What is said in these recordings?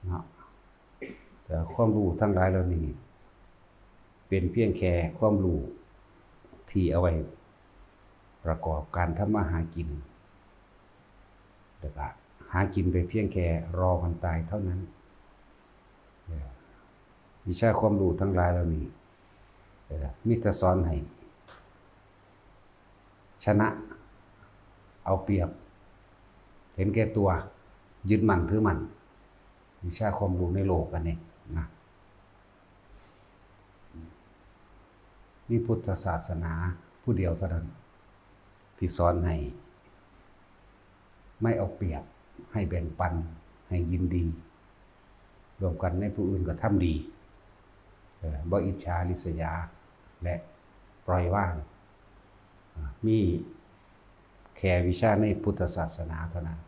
เนาะแต่ความรู้ทั้งหลายเหล่านี้เป็นเพียงแค่ความรู้ที่เอาไว้ประกอบการทำมาหากินแต่ก็หากินไปเพียงแค่รอวันตายเท่านั้นวิชาความรู้ทั้งหลายเหล่านี้มิตรสอนให้ชนะเอาเปรียบเห็นแก่ตัวยึดมั่นถือมั่นวิชาความรู้ในโลกอันนี้นะนี่พุทธศาสนาผู้เดียวเท่านั้นที่สอนให้ไม่เอาเปรียบให้แบ่งปันให้ยินดีรวมกันในผู้อื่นก็ทำดีบ่อิจฉาริษยาและปล่อยวางมีแค่วิชาในพุทธศาสนาเท่านั้น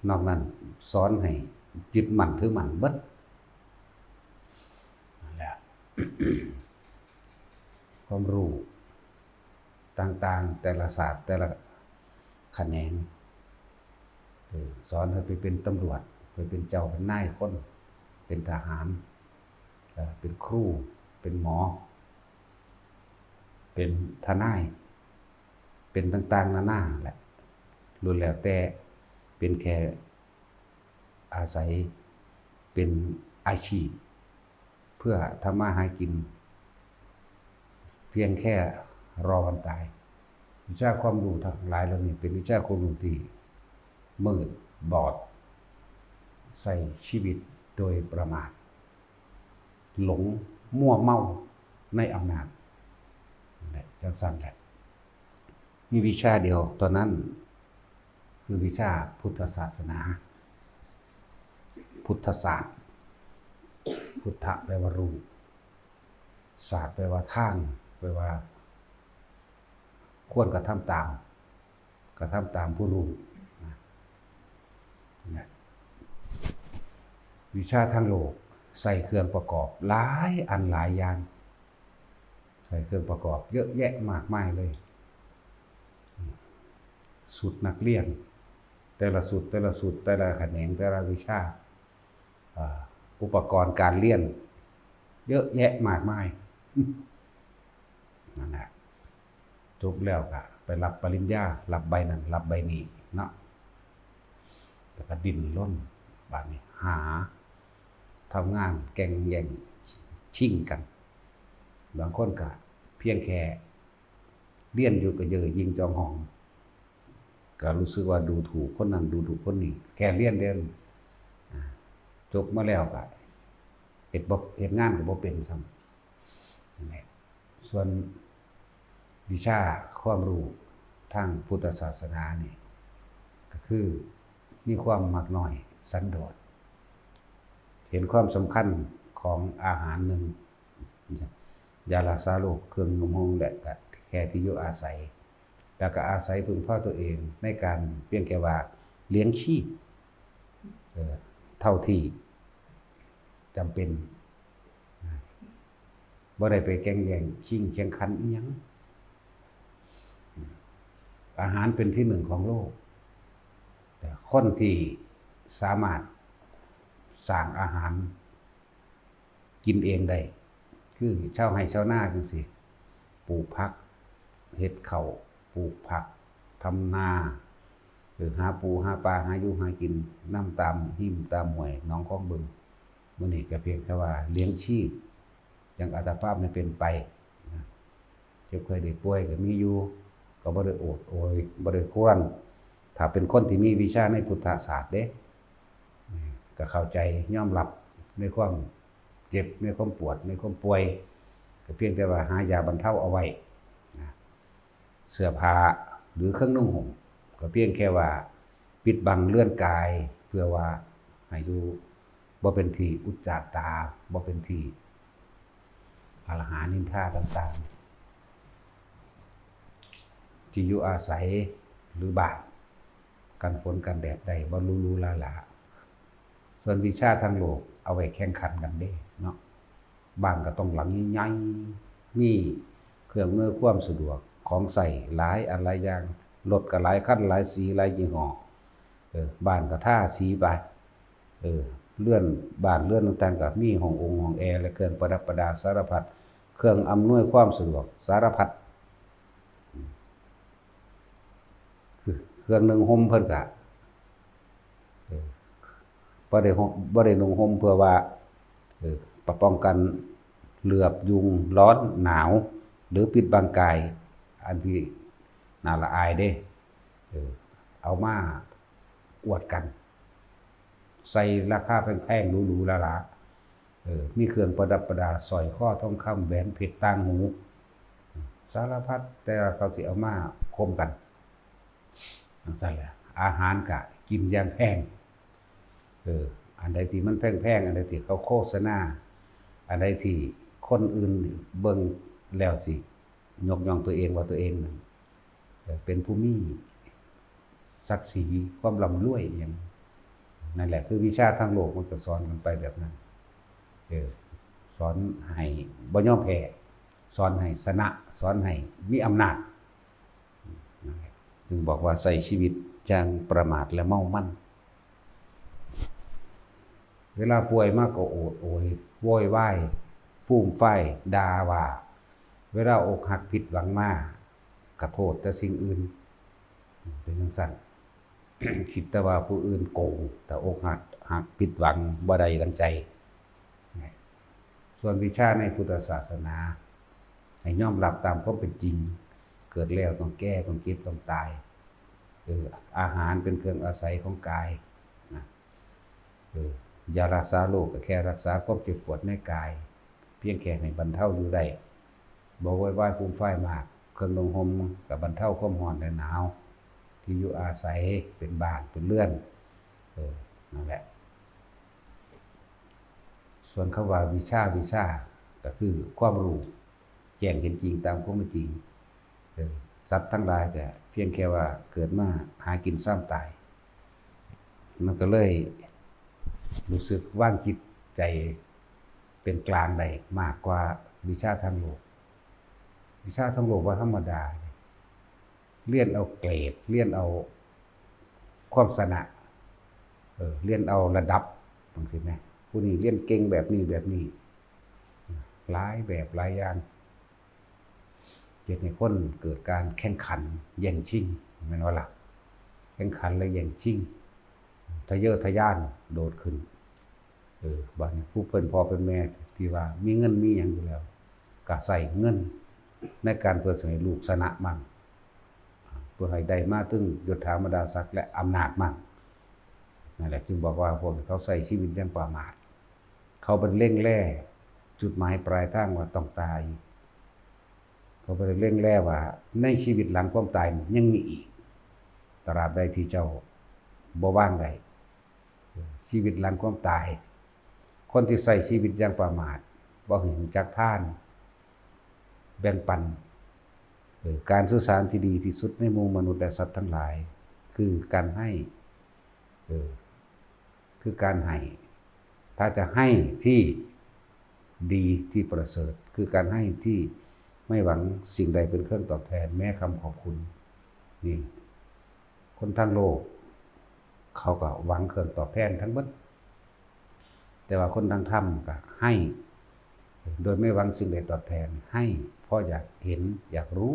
นอกนั้นสอนให้ยึดมั่นถือมั่นเบิดนั่นแหละ ความรู้ต่างๆแต่ละศาสตร์แต่ละแขนงสอนให้ไปเป็นตำรวจไปเป็นเจ้าเป็นนายคนเป็นทหารเป็นครูเป็นหมอเป็นทนายเป็นต่างๆนานาแหละล้วนแล้วแต่เป็นแค่อาศัยเป็นอาชีพเพื่อทำมาหากินเพียงแค่รอวันตายวิชาความรู้ทั้งหลายเหล่านี้เป็นวิชาความรู้ที่มืดบอดใส่ชีวิตโดยประมาทหลงมั่วเมาในอำนาจจังสั่นแหละมีวิชาเดียวตอนนั้นคือวิชาพุทธศาสนาพุทธศาสตร์พุทธะแปลว่ารู้ศาสตร์แปลว่าทางแปลว่าควรกระทำตามผู้รู้นะวิชาทางโลกใส่เครื่องประกอบหลายอันหลายอย่างใส่เครื่องประกอบเยอะแยะมากมายเลยสุดนักเรียนแต่ละสุดแต่ละแขนงแต่ละวิชาอุปกรณ์การเรียนเยอะแยะมากมายนั่นแหละจบแล้วก็ไปรับปริญญารับใบนั้นรับใบนี้เนาะแล้วก็ดิ้นรนบาดนี้หาทำงานแข่งแย่งชิงกันบางคนก็เพียงแค่เรียนอยู่ก็เยอะยิงจองห้องก็รู้สึกว่าดูถูกคนนั้นดูถูกคนนี้แค่เรียนจบมาแล้วก็เฮ็ดงานก็บ่เป็นซ้ำส่วนวิชาความรู้ทางพุทธศาสนานี่ก็คือมีความมักน้อยสันโดษเห็นความสำคัญของอาหารหนึ่งยารักษาโรคเครื่องนุ่งห่มและแค่ที่อยู่อาศัยแล้วก็อาศัยพึ่งพาตัวเองในการเพียงแค่ว่าเลี้ยงชีพเท่าที่จำเป็นบ่ได้ไปแข่งแย่งชิงแข่งขันอีหยังอาหารเป็นที่หนึ่งของโลกแต่คนที่สามารถสร้างอาหารกินเองได้คือชาวไร่ชาวนาจังซี่ปลูกผักเฮ็ดข้าวปลูกผักทำนาหรือหาปูหาปลาหาอยู่หากินน้ำตามหิมตามห้วยหนองคลองบึงมื้อนี้ก็เพียงแค่ว่าเลี้ยงชีพอย่างอัตภาพไม่เป็นไปเจ็บไข้ได้ป่วยก็มีอยู่ก็บ่ได้โอดโอยบ่ได้ครวญถ้าเป็นคนที่มีวิชาในพุทธศาสตร์เด้ก็เข้าใจยอมรับในความเจ็บในความปวดในความป่วยก็เพียงแต่ว่าหายาบรรเทาเอาไว้เสื้อผ้าหรือเครื่องนุ่งห่มก็เพียงแค่ว่าปิดบังเลื่อนกายเพื่อว่าให้อยู่บ่เป็นที่อุจจาตาบ่เป็นที่กล่าวหานินทาต่างๆที่อยู่อาศัยหรือบ้านกันฝนกันแดดได้บ่รู้ๆลาๆส่วนวิชาทางโลกเอาไว้แข่งขันกันเด้เนาะบ้านก็ต้องหลังใหญ่ๆมีเครื่องอำนวยความสะดวกของใส่หลายอันหลายอย่างรถก็หลายคันหลายสีหลายยี่ห้อบ้านก็ท่าสีไป เลื่อนบ้านเลื่อนต่างๆก็มีห้องห้องแอร์และเครื่องประดับประดาสารพัดเครื่องอำนวยความสะดวกสารพัดคือเครื่องนึ่งห่มเพิ่นก็บ่ได้นุ่งห่มเพื่อว่าป้องกันเหลือบยุงร้อนหนาวหรือปิดบังกายอันที่น่าละอายเด้เอามาอวดกันใส่ราคาแพงๆหรูๆหราๆมีเครื่องประดับประดาสร้อยคอทองคำแหวนเพชรต่างหูสารพัดแต่เขาสิเอามาคมกันนั่นแหละอาหารก็กินอย่างแพงอันใดที่มันแพงๆอันใดที่เขาโฆษณาอันใดที่คนอื่นเบิ่งแล้วสิยกย่องตัวเองว่าตัวเองนั้นเป็นผู้มีศักดิ์ศรีความร่ำรวยอย่างนั่นแหละคือวิชาทางโลกมันก็สอนกันไปแบบนั้นสอนให้บ่ยอมแพ้สอนให้ชนะสอนให้มีอำนาจจึงบอกว่าใส่ชีวิตจังประมาทและเมามั่นเวลาป่วยมากก็โอดโอยโวยวายฟูมไฟด่าว่าเวลาอกหักผิดหวังมากกระโทษแต่สิ่งอื่นเป็นจังซั่น คิดแต่ว่าผู้อื่นโกงแต่อกหักผิดหวังบ่ได้ดังใจส่วนวิชาในพุทธศาสนาให้ยอมรับตามความเป็นจริงเกิดแล้วต้องแก้ต้องเก็บต้องตายอาหารเป็นเครื่องอาศัยของกายนะยารักษาโรคก็แค่รักษาความเจ็บปวดในกายเพียงแค่ให้บรรเทาอยู่ได้บ่โวยวายฟูมฟายมากเครื่องนุ่งห่มก็บรรเทาความร้อนและหนาวที่อยู่อาศัยเป็นบ้านเป็นเรือนนั่นแหละส่วนคำว่าวิชาก็คือความรู้แจ้งเห็นจริงตามความเป็นจริงสัตว์ทั้งหลายก็เพียงแค่ว่าเกิดมาหากินซ้ำตายมันก็เลยรู้สึกว่างจิตใจเป็นกลางได้มากกว่าวิชาทางโลกวิชาทางโลกว่าธรรมดาเรียนเอาเกรดเรียนเอาความสนะเรียนเอาระดับบางทีไหมผู้นี้เรียนเก่งแบบนี้หลายแบบหลายอย่างเกิดในคนเกิดการแข่งขันแย่งชิงแม่นว่าล่ะแข่งขันและแย่งชิงทะเยอทะยานโดดขึ้นบัดนี้ผู้เป็นพ่อเป็นแม่ที่ว่ามีเงินมีหยังอยู่แล้วก็ใส่เงินในการเพื่อให้ลูกชนะมั่งเพื่อให้ได้มาถึงยศถาบรรดาศักดิ์และอำนาจมั่งนั่นแหละจึงบอกว่าพวกเขาใส่ชีวิตอย่างประมาทเขาเป็นเร่งแล่จุดหมายปลายทางว่าต้องตายเขาเป็นเร่งแล่ว่าในชีวิตหลังความตายยังมีอีกตราบใดที่เจ้าบ่ว่างใดชีวิตหลังความตายคนที่ใส่ชีวิตอย่างประมาทบ่เห็นจักท่านแบ่งปันการสื่อสารที่ดีที่สุดในหมู่มนุษย์และสัตว์ทั้งหลายคือการให้คือการให้ถ้าจะให้ที่ดีที่ประเสริฐคือการให้ที่ไม่หวังสิ่งใดเป็นเครื่องตอบแทนแม้คำขอบคุณนี่คนทั้งโลกเขาก็หวังเครื่องตอบแทนทั้งหมดแต่ว่าคนทางธรรมก็ให้โดยไม่หวังสิ่งใดตอบแทนให้เพราะอยากเห็นอยากรู้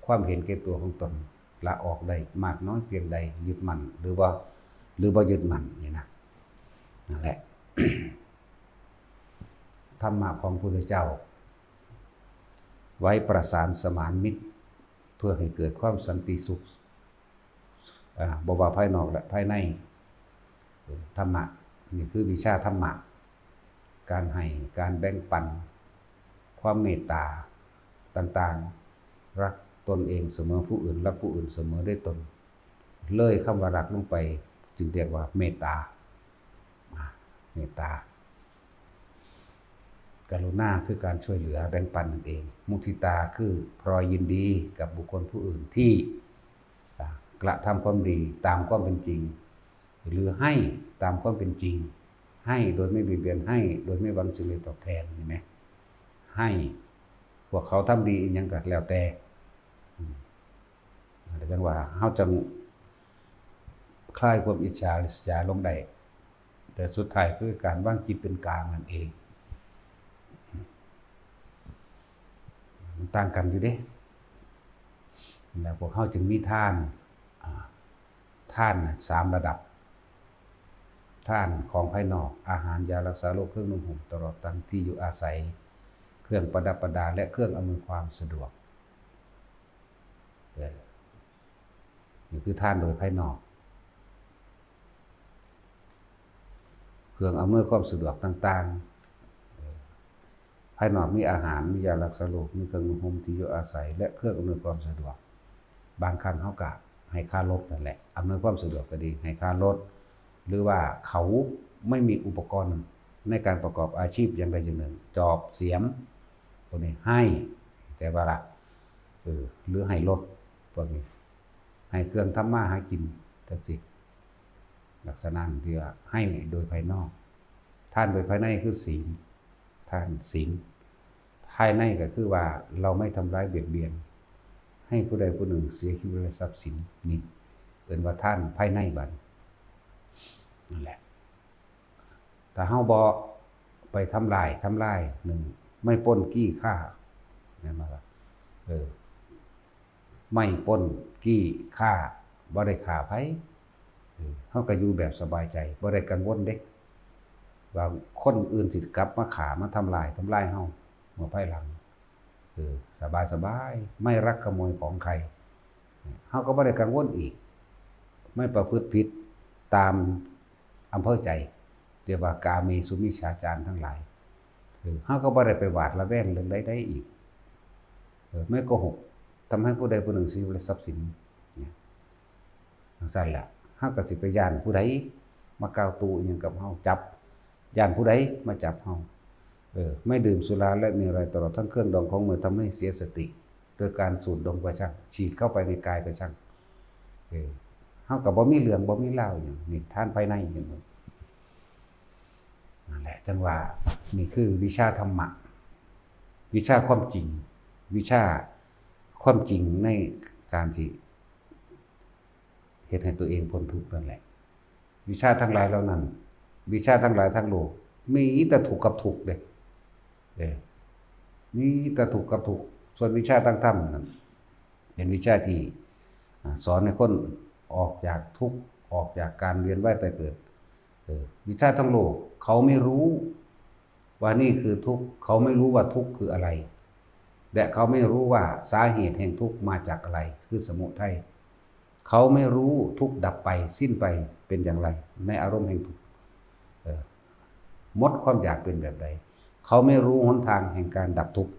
ความเห็นแก่ตัวของตนละออกได้มากน้อยเพียงใดยึดมั่นหรือบ่ยึดมั่นนี่นะนั่นแหละ ธรรมะของพระพุทธเจ้าไว้ประสานสมานมิตรเพื่อให้เกิดความสันติสุขบ่ว่าภายนอกและภายในธรรมะนี่คือวิชาธรรมะการให้การแบ่งปันความเมตตาต่างๆรักตนเองเสมอผู้อื่นรักผู้อื่นเสมอด้วยตนเลยคำว่ารักลงไปจึงเรียกว่าเมตตาเมตตากรุณาคือการช่วยเหลือแบ่งปันนั่นเองมุทิตาคือพรอยยินดีกับบุคคลผู้อื่นที่กระทำความดีตามความเป็นจริงหรือให้ตามความเป็นจริงให้โดยไม่เบียดเบียนให้โดยไม่หวังสิ่งใดตอบแทนเห็นไหมให้พวกเขาทำดีอีกอย่างก็แล้วแต่จังว่าเฮาจังคลายความอิจฉาริษยาลงได้ แต่สุดท้ายคือการวางจิตเป็นกลางนั่นเองมันต่างกันอยู่เด้แล้วพวกเขาจึงมีท่าน3 ระดับท่านของภายนอกอาหารยารักษาโรคเครื่องนุ่งห่มตลอดทั้งที่อยู่อาศัยเครื่องประดับประดาและเครื่องอำนวยความสะดวกนี่คือท่านโดยภายนอกเครื่องอำนวยความสะดวกต่างๆภายนอกมีอาหารมียารักษาโรคมีเครื่องนุ่งห่มที่อยู่อาศัยและเครื่องอำนวยความสะดวกบางครั้งเขาก็ให้ค่ารถนั่นแหละอำนวยความสะดวกก็ดีให้ค่ารถหรือว่าเขาไม่มีอุปกรณ์ในการประกอบอาชีพอย่างใดอย่างหนึ่งจอบเสียมพวกนี้ให้แต่ว่าละหรือให้รถพวกนี้ให้เครื่องทำมาหากินทั้งสิ้นลักษณะที่ว่าให้โดยภายนอกท่านโดยภายในคือศีลท่านศีลภายในก็คือว่าเราไม่ทำร้ายเบียดเบียนให้ผู้ใดผู้หนึ่งเสียชีวิตและทรัพย์สินนี่เป็นว่าท่านภายในบัดนั่นแหละแต่เฮาบ่ไปทำลายหนึ่งไม่ปล้นกี้ฆ่านั่นมาละไม่ปล้นกี้ฆ่าบ่ได้ฆ่าไผเฮาก็อยู่แบบสบายใจบ่ได้กังวลเด้ว่าคนอื่นสิกลับมาฆ่ามาทำลายเฮาเมื่อภายหลังสบายไม่รักขโมยของใครเฮาก็บ่ได้กังวลอีกไม่ประพฤติผิดตามอำเภอใจเรียกว่ากาเมสุมิจฉาจารทั้งหลายเฮาก็บ่ได้ไปหวาดระแวงเรื่องใดๆอีกไม่โกหกทำให้ผู้ใดผู้หนึ่งเสียทรัพย์สินเนี่ยสั่นล่ะเฮาก็สิไปย้านผู้ใดมากล่าวตูอิหยังกับเฮาจับย้านผู้ใดมาจับเฮาไม่ดื่มสุราและมีอะไรตลอดทั้งเครื่องดองของมือทำให้เสียสติโดยการสูดดมก็ช่างฉีดเข้าไปในกายก็ช่างเฮาก็บ่มีเรื่องบ่มีเล่าอย่างนี่ท่านภายในเห็นบ่นั่นแหละจังว่านี่คือวิชาธรรมะวิชาความจริงวิชาความจริงในการที่เฮ็ดให้ตัวเองพ้นทุกข์นั่นแหละวิชาทั้งหลายเหล่านั้นวิชาทั้งหลายทั้งโลกมีแต่ถูกกับถูกเด้มีแต่ถูกกับถูกส่วนวิชาทางธรรมนั้นเป็นวิชาที่สอนให้คนออกจากทุกข์ออกจากการเวียนว่ายตายเกิดวิชาทั้งโลกเขาไม่รู้ว่านี่คือทุกข์เขาไม่รู้ว่าทุกข์คืออะไรและเขาไม่รู้ว่าสาเหตุแห่งทุกข์มาจากอะไรคือสมุทัยเขาไม่รู้ทุกข์ดับไปสิ้นไปเป็นอย่างไรในอารมณ์แห่งทุกข์หมดความอยากเป็นแบบใดเขาไม่รู้หนทางแห่งการดับทุกข์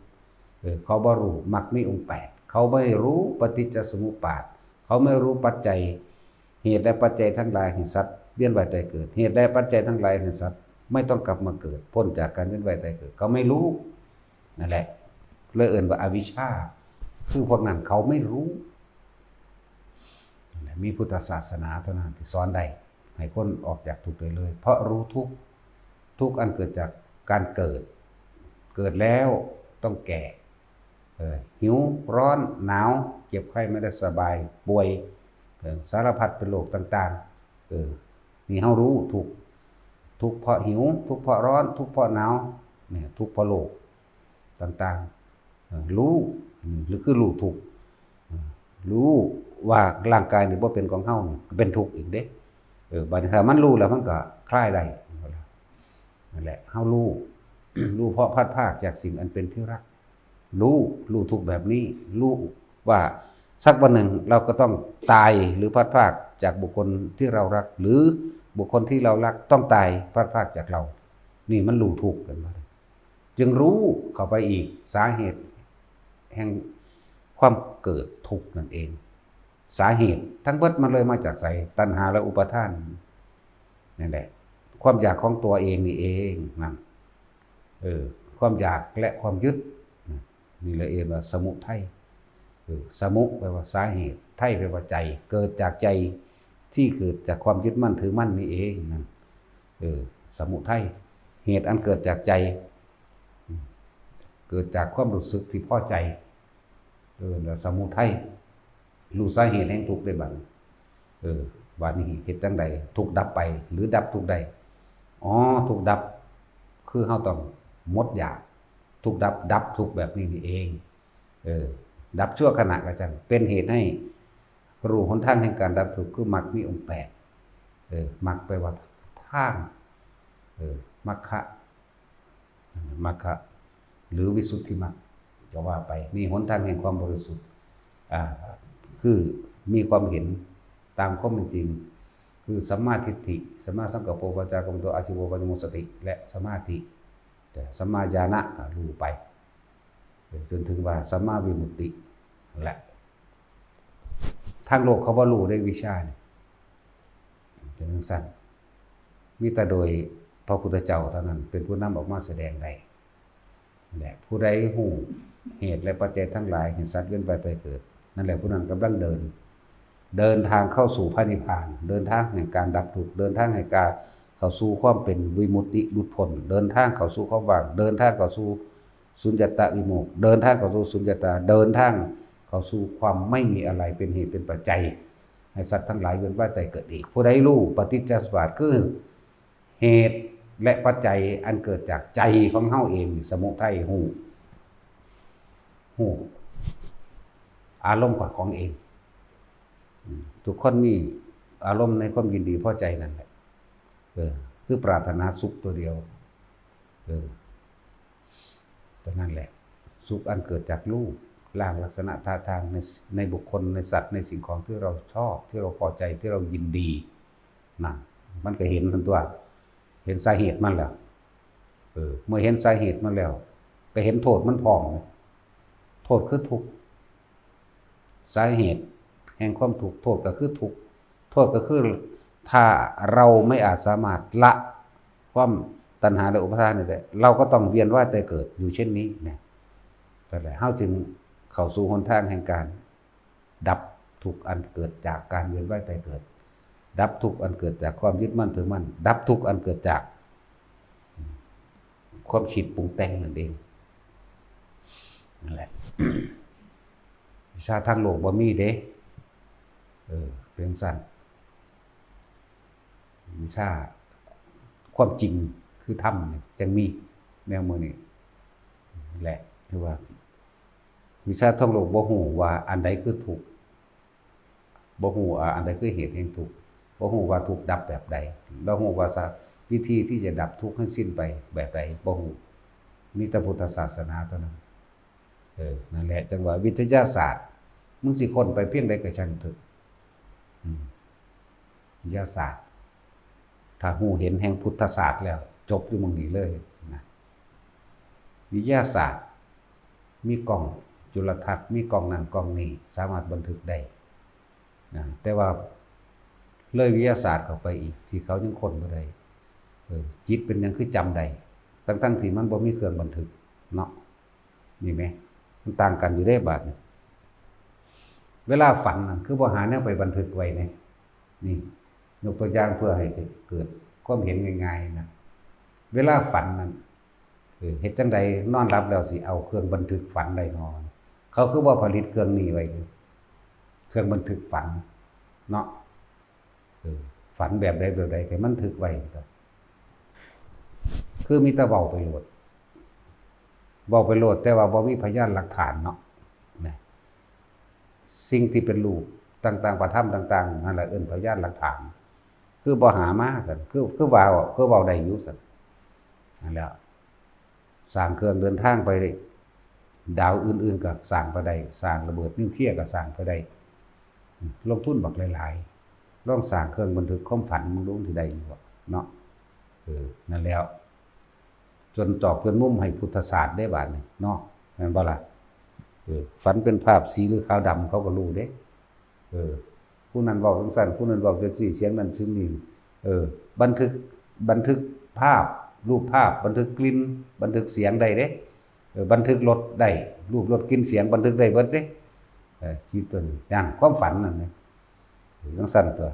เขาบ่รู้มรรคมีองค์8เขาไม่รู้ปฏิจจสมุปบาทเขาไม่รู้ปัจจัยเหตุและปัจจัยทั้งหลายแห่งสัตว์เวียนว่ายตายเกิดเหตุและปัจจัยทั้งหลายแห่งสัตว์ไม่ต้องกลับมาเกิดพ้นจากการเวียนว่ายตายเกิดเขาไม่รู้นั่นแหละเลยเอิ้นว่าอวิชชาคือพวกนั้นเขาไม่รู้มีพุทธศาสนาเท่านั้นที่สอนได้ให้คนออกจากทุกข์ได้เลยเพราะรู้ทุกข์อันเกิดจากการเกิดแล้วต้องแก่หิวร้อนหนาวเจ็บไข้ไม่ได้สบายป่วยสารพัดเป็นโรคต่างๆนี่เฮารู้ทุกข์เพราะหิวทุกข์เพราะร้อนทุกข์เพราะหนาวเนี่ยทุกข์เพราะโรคต่างๆรู้หรือคือรู้ทุกข์รู้ว่าร่างกายนี่บ่เป็นของเฮานี่เป็นทุกข์อีกเด้บัดนี้ถ้ามันรู้แล้วมันก็คลายได้นั่นแหละเฮารู้ รู้เพราะพัดภาคจากสิ่งอันเป็นที่รักรู้ทุกแบบนี้รู้ว่าสักวันหนึ่งเราก็ต้องตายหรือพัดภาคจากบุคคลที่เรารักหรือบุคคลที่เรารักต้องตายพัดภาคจากเรานี่มันรู้ทุกกันมาจึงรู้เข้าไปอีกสาเหตุแห่งความเกิดทุกข์นั่นเองสาเหตุทั้งเบิดมันเลยมาจากไสตัณหาและอุปาทานนั่นแหละความอยากของตัวเองนี่เองนั่นความอยากและความยึดนี่เลยเองว่าสมุทัยสมุแปลว่าสาเหตุไทัยแปลว่าใจเกิดจากใจที่เกิดจากความยึดมั่นถือมั่นนี่เองนั่นสมุทัยเหตุอันเกิดจากใจเกิดจากความรู้สึกที่พอใจแล้วสมุทัยรู้สาเหตุแห่งทุกข์ได้บัดบัดนี้เหตุจังใดทุกข์ดับไปหรือดับทุกข์ใด อ๋อทุกข์ดับคือเฮาต้องหมดอยากทุกข์ดับทุกข์แบบนี้นี่เองดับชั่วขณะก็จังเป็นเหตุให้รู้หนทางแห่งการดับทุกข์คือมรรคมีองค์8มรรคแปลว่าทางมรรคะหรือวิสุทธิมรรคก็ว่าไปนี่หนทางแห่งความบริสุทธิ์คือมีความเห็นตามข้อเป็นจริงคือสัมมาทิฏฐิสัมมาสังกัปโปปัจจากรรมโตอาชีโวปัญญโมสติและสมาธิแต่สัมมาญาณะก็รู้ไปจนถึงว่าสัมมาวิมุตติแหละทางโลกเขาว่ารู้ได้วิชาเนี่ยเป็นเรื่องสั้นมีแต่โดยพระพุทธเจ้าเท่านั้นเป็นผู้นำออกมาแสดงได้แหละผู้ใดหูเหตุและปัจจัยทั้งหลายเห็นสัตว์เวียนว่ายตายเกิดนั่นแหละผู้นั้นกำลังเดินทางเข้าสู่พระนิพพานเดินทางแห่งการดับทุกข์เดินทางแห่งการเข้าสู่ความเป็นวิมุตติหลุดพ้นเดินทางเข้าสู่ความว่างเดินทางเข้าสู่สุญญตวิโมกข์เดินทางเข้าสู่สุญญตาเดินทางเข้าสู่ความไม่มีอะไรเป็นเหตุเป็นปัจจัยให้สัตว์ทั้งหลายเวียนว่ายตายเกิดอีกผู้ใดรู้ปฏิจจสมุปบาทคือเหตุและปัจจัยอันเกิดจากใจของเฮาเองสมุทัยหูอารมณ์ของเองทุกคนมีอารมณ์ในความยินดีพอใจนั่นแหละคือปรารถนาสุขตัวเดียวตัวนั่นแหละสุขอันเกิดจากรูปร่างลักษณะท่าทางในบุคคลในสัตว์ในสิ่งของที่เราชอบที่เราพอใจที่เรายินดีนั่นมันก็เห็นทันตัวเห็นสาเหตุมันแล้วเมื่อเห็นสาเหตุมันแล้วก็เห็นโทษมันพร้อมโทษคือทุกข์สาเหตุแห่งความทุกข์โทษก็คือทุกข์โทษก็คือถ้าเราไม่อาจสามารถละความตัณหาและอุปาทานนี่ได้เราก็ต้องเวียนว่ายตายเกิดอยู่เช่นนี้นะแต่ละเฮาจึงเข้าสู่หนทางแห่งการดับทุกข์อันเกิดจากการเวียนว่ายตายเกิดดับทุกข์อันเกิดจากความยึดมั่นถือมั่นดับทุกข์อันเกิดจากความคิดปรุงแต่งนั่นเองนั่นแหละวิชาทางโลกบ่มีเด้เป็นสั้นวิชาความจริงคือธรรมเนี่ยจังมีแนวมือนี่แหละคือว่าวิชาทางโลกบ่ฮู้ว่าอันใดคือทุกข์บ่ฮู้ว่าอันใดคือเหตุแห่งทุกข์บ่ฮู้ว่าทุกข์ดับแบบใดบ่ฮู้ว่าวิธีที่จะดับทุกข์ให้สิ้นไปแบบใดบ่ฮู้มีแต่พุทธศาสนาเท่านั้นนั่นแหละจังว่าวิทยาศาสตร์มึงสิค้นไปเพียงใดก็ช่างเถอะวิทยาศาสตร์ถ้าฮู้เห็นแห่งพุทธศาสตร์แล้วจบอยู่หม้องนี้เลยนะวิทยาศาสตร์มีกล้องจุลทรรศน์มีกล้องนั่นกล้องนี้สามารถบันทึกได้นะแต่ว่าเลยวิทยาศาสตร์เข้าไปอีกที่เขายังค้นบ่ได้จิตเป็นหยังคือจำได้ตั้งที่มันบ่มีเครื่องบันทึกเนาะนี่แหมมันต่างกันอยู่ได้บาดเวลาฝันคือบ่หาแนวไปบันทึกไว้นี่ยกตัวอย่างเพื่อให้เกิดความเห็นง่ายๆนะเวลาฝันนั้นเฮ็ดจังใดนอนหลับแล้วสิเอาเครื่องบันทึกฝันได้นอนเขาคือบ่ผลิตเครื่องนี้ไว้เครื่องบันทึกฝันเนาะฝันแบบใดให้มันทึกไว้คือมีแต่เว้าไปโลดแต่ว่าบ่มีพยานหลักฐานเนาะนะสิ่งที่เป็นรูปต่างๆประทับต่างๆนั่นแหละเอิ้นพยานหลักฐานคือบ่หามาซั่นคือเว้าได้อยู่ซั่นนั่นแหละสร้างเครื่องเดินทางไปดาวอื่นๆก็สร้างไปได้สร้างระเบิดนิวเคลียร์ก็สร้างไปได้ลงทุนบักหลายๆลองสร้างเครื่องบันทึกความฝันมึงรู้สิได้อยู่เนาะนั่นแล้วจนตอกจนมุมให้พุทธศาสตร์ได้บาดนี่เนาะแม่นบ่ล่ะฝันเป็นภาพสีหรือขาวดำเขาก็รู้เด้ผู้นั้นบอกจังซั่นผู้นั้นบอกจังซี่เสียงนั้นซึ่งนี่บันทึกภาพรูปภาพบันทึกกลิ่นบันทึกเสียงได้เด้บันทึกรสได้รูปรสกลิ่นเสียงบันทึกได้เบิดเด้ชีวิตตัวนี้อย่างความฝันนั่นนี่จังซั่นตัว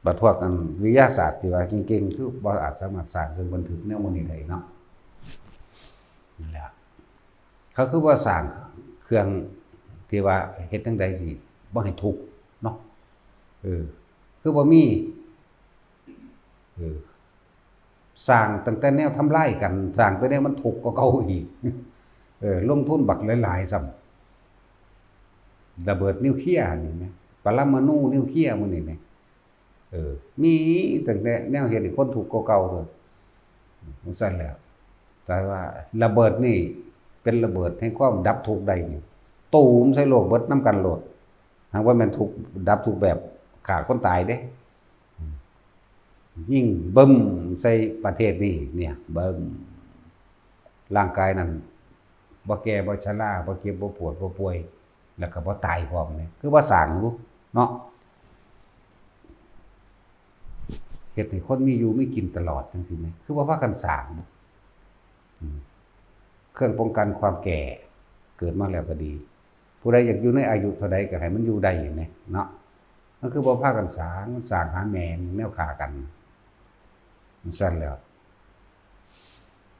บัดพวกนั้นวิทยาศาสตร์ที่ว่าเก่งๆคือบ่อาจสามารถสร้างเครื่องบันทึกแนวมื้อนี้ได้เนาะนั่นแหละเขาคือว่าสร้างเครื่องที่ว่าเฮ็ดจังใดสิบ่ให้ทุกข์เนาะคือบ่มี อสร้างตั้งแต่แนวทำลายกันสร้างแต่แนวมันถูกกว่าเก่าอีกลงทุนบักหลายๆซ้ำระเบิดนิวเคลียร์นี่แม่ปรมาณูนิวเคลียร์มื้อนี้แม่มีตั้งแต่แนวเฮ็ดให้คนถูกกว่าเก่าเด้อมันซั่นแล้วแต่ว่าระเบิดนี่เป็นระเบิดแห่งความดับทุกข์ได้นี่ตูมใส่โลกเบิดนำกันโลดหากว่ามันทุกข์ดับทุกข์แบบฆ่าคนตายเด้ยิ่งบึ้มใส่ประเทศนี้เนี่ยเบิ่งร่างกายนั้นบ่แก่บ่ชราบ่เจ็บบ่ปวดบ่ป่วยแล้วก็บ่ตายพร้อมเนี่ยคือว่าสร้างอยู่เนาะเฮ็ดให้คนมีอยู่มีกินตลอดจังซี่แหมคือว่าพากันสร้างเครื่องป้องกันความแก่เกิดมาแล้วก็ดีผู้ใดอยากอยู่ในอายุเท่าใดก็ให้มันอยู่ได้อย่างนี้เนาะมันคือบ่พากันสร้างมันสร้างหาแม่แนวฆ่ากันมันซั่นแล้ว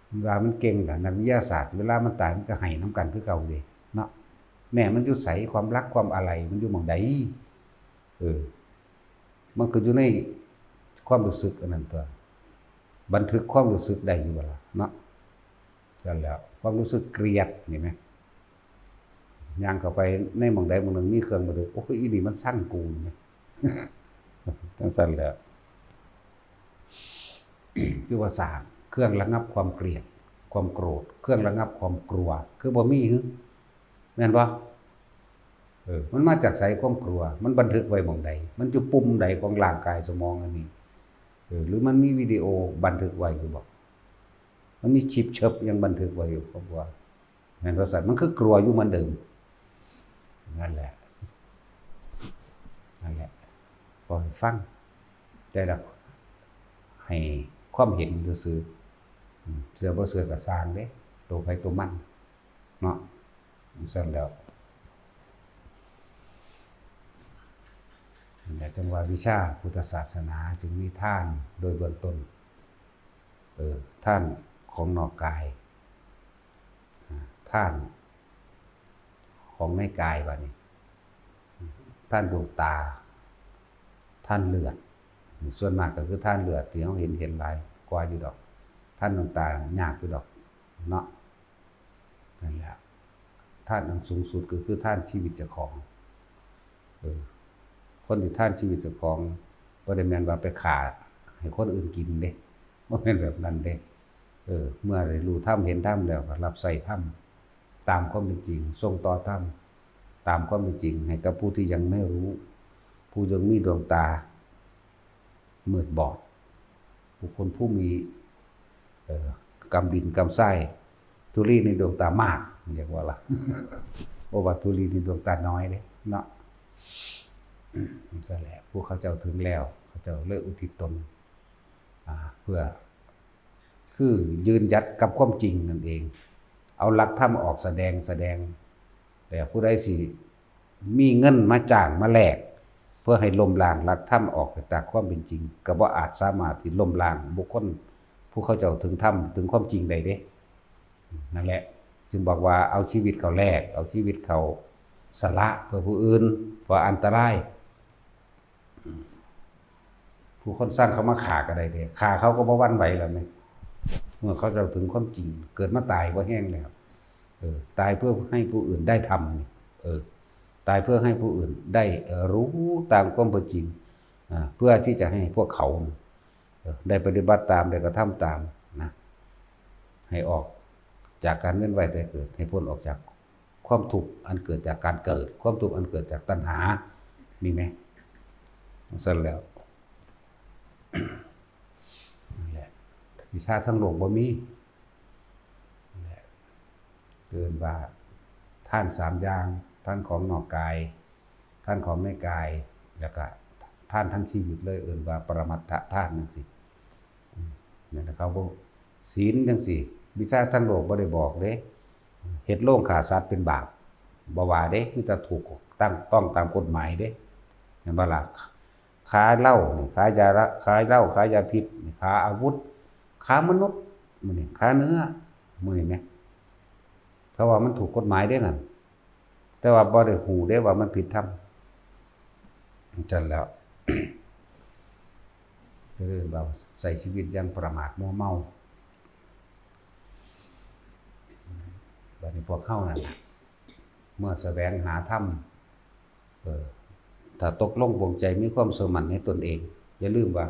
เวลามันเก่งล่ะนักวิทยาศาสตร์เวลามันตายมันก็ให้นำกันคือเก่าเด้เนาะแม่มันอยู่ไสความรักความอะไรมันอยู่หม้องใดมันก็อยู่ในความรู้สึกอันนั้นตัวบันทึกความรู้สึกได้อยู่บ่ล่ะเนาะซั่นแล้วความรู้สึกเกลียดนี่แม่ย่างเข้าไปในหม้องใดหม้องหนึ่งมีเครื่องบันทึกโอ้ยอีนี่มันสั่งกูแม่จังซั่นแหละคือว่าสร้างเครื่องระงับความเกลียดความโกรธเครื่องระงับความกลัวคือบ่มีหึแม่นบ่มันมาจากไสความกลัวมันบันทึกไว้หม้องใดมันอยู่ปุ่มใดของร่างกายสมองอันนี้หรือมันมีวิดีโอบันทึกไว้อยู่บ่มันมีชิปเชิบยังบันทึกไว้อยู่เพราะว่าแม่นว่าสัตว์มันคือกลัวอยู่เหมือนเดิมนั่นแหละพอฟังแต่ละให้ความเห็นซื่อเสือบ่เสือก็สร้างเด้ตัวไปตัวมันเนาะซั่นแล้วแต่จังว่าวิชาพุทธศาสนาจึงมีท่านโดยเบื้องต้นท่านของนอกกายท่านของในกายบัดนี้ท่านดวงตาท่านเลือดส่วนมากก็คือท่านเลือดที่เราเห็นหลายกว่าอยู่ดอกท่านดวงตายากอยู่ดอกเนาะนั่นแหละท่านอันสูงสุดก็คือท่านชีวิตเจ้าของคนที่ท่านชีวิตเจ้าของบ่ได้แม่นว่าไปฆ่าให้คนอื่นกินเด้บ่แม่นแบบนั้นเด้เมื่อได้รู้ธรรมเห็นธรรมแล้วก็รับใส่ธรรมตามความเป็นจริงส่งต่อธรรมตามความเป็นจริงให้กับผู้ที่ยังไม่รู้ผู้ยังมีดวงตามืดบอดบุคคลผู้มีกำดินกำไส้ธุลีในดวงตามากเรียกว่าล่ะบ่ว่าธุลีในดวงตาน้อยเด้เนาะนั่นแหละผู้เขาเจ้าถึงแล้วเขาเจ้าเลยอุทิศตนเพื่อคือยืนยัดกับความจริงนั่นเองเอาหลักธรรมออกแสดงแต่ผู้ใดสิมีเงินมาจ้างมาแลกเพื่อให้ล้มล้างหลักธรรมออกจากความเป็นจริงก็บ่อาจสามารถที่ล้มล้างบุคคลผู้เขาเจ้าถึงธรรมถึงความจริงได้เด้นั่นแหละจึงบอกว่าเอาชีวิตเขาแลกเอาชีวิตเขาสละเพื่อผู้อื่นเพราะอันตรายผู้คนสร้างเขามาฆ่าก็ได้เด้ฆ่าเขาก็บ่หวั่นไหวแล้วแม่เมื่อเขาเจ้าถึงความจริงเกิดมาตายบ่แห้งแล้วตายเพื่อให้ผู้อื่นได้ทำตายเพื่อให้ผู้อื่นได้รู้ตามความเป็นจริงเพื่อที่จะให้พวกเขาได้ปฏิบัติตามได้กระทำตามนะให้ออกจากการเวียนว่ายตายเกิดให้พ้นออกจากความทุกข์อันเกิดจากการเกิดความทุกข์อันเกิดจากตัณหามีไหมสั่นแล้วนั่นแหละวิชาทั้งโลกบ่มีเกินว่าท่าน3อย่างท่านของนอกกายท่านของในกายแล้วก็ท่านทั้งชีวิตเลยเอิ้นว่าปรมัตถท่านจังซี่นั่นนะครับบ่ศีลจังซี่วิชาทั้งโลกบ่ได้บอกเด้เฮ็ดโรงฆ่าสัตว์เป็นบาปบ่ว่าเด้มีแต่ถูกต้องตามกฎหมายเด้เห็นบ่ล่ะค้าเหล้านี่ค้ายาค้าเหล้าค้ายาพิษนี่ค้าอาวุธค้ามนุษย์มื้อนี้ค้าเนื้อมื้อนี้แม่เพราะว่ามันถูกกฎหมายเด้นั่นแต่ว่าบ่ได้ฮู้เด้ว่ามันผิดธรรมจังแล้ว เรื่องเราใส่ชีวิตอย่างประมาทมัวเมาบัดนี้พวกเข้านั่นนะเมื่อแสวงหาธรรมถ้าตกลงปลงใจมีความเชื่อมั่นในตนเองอย่าลืมว่า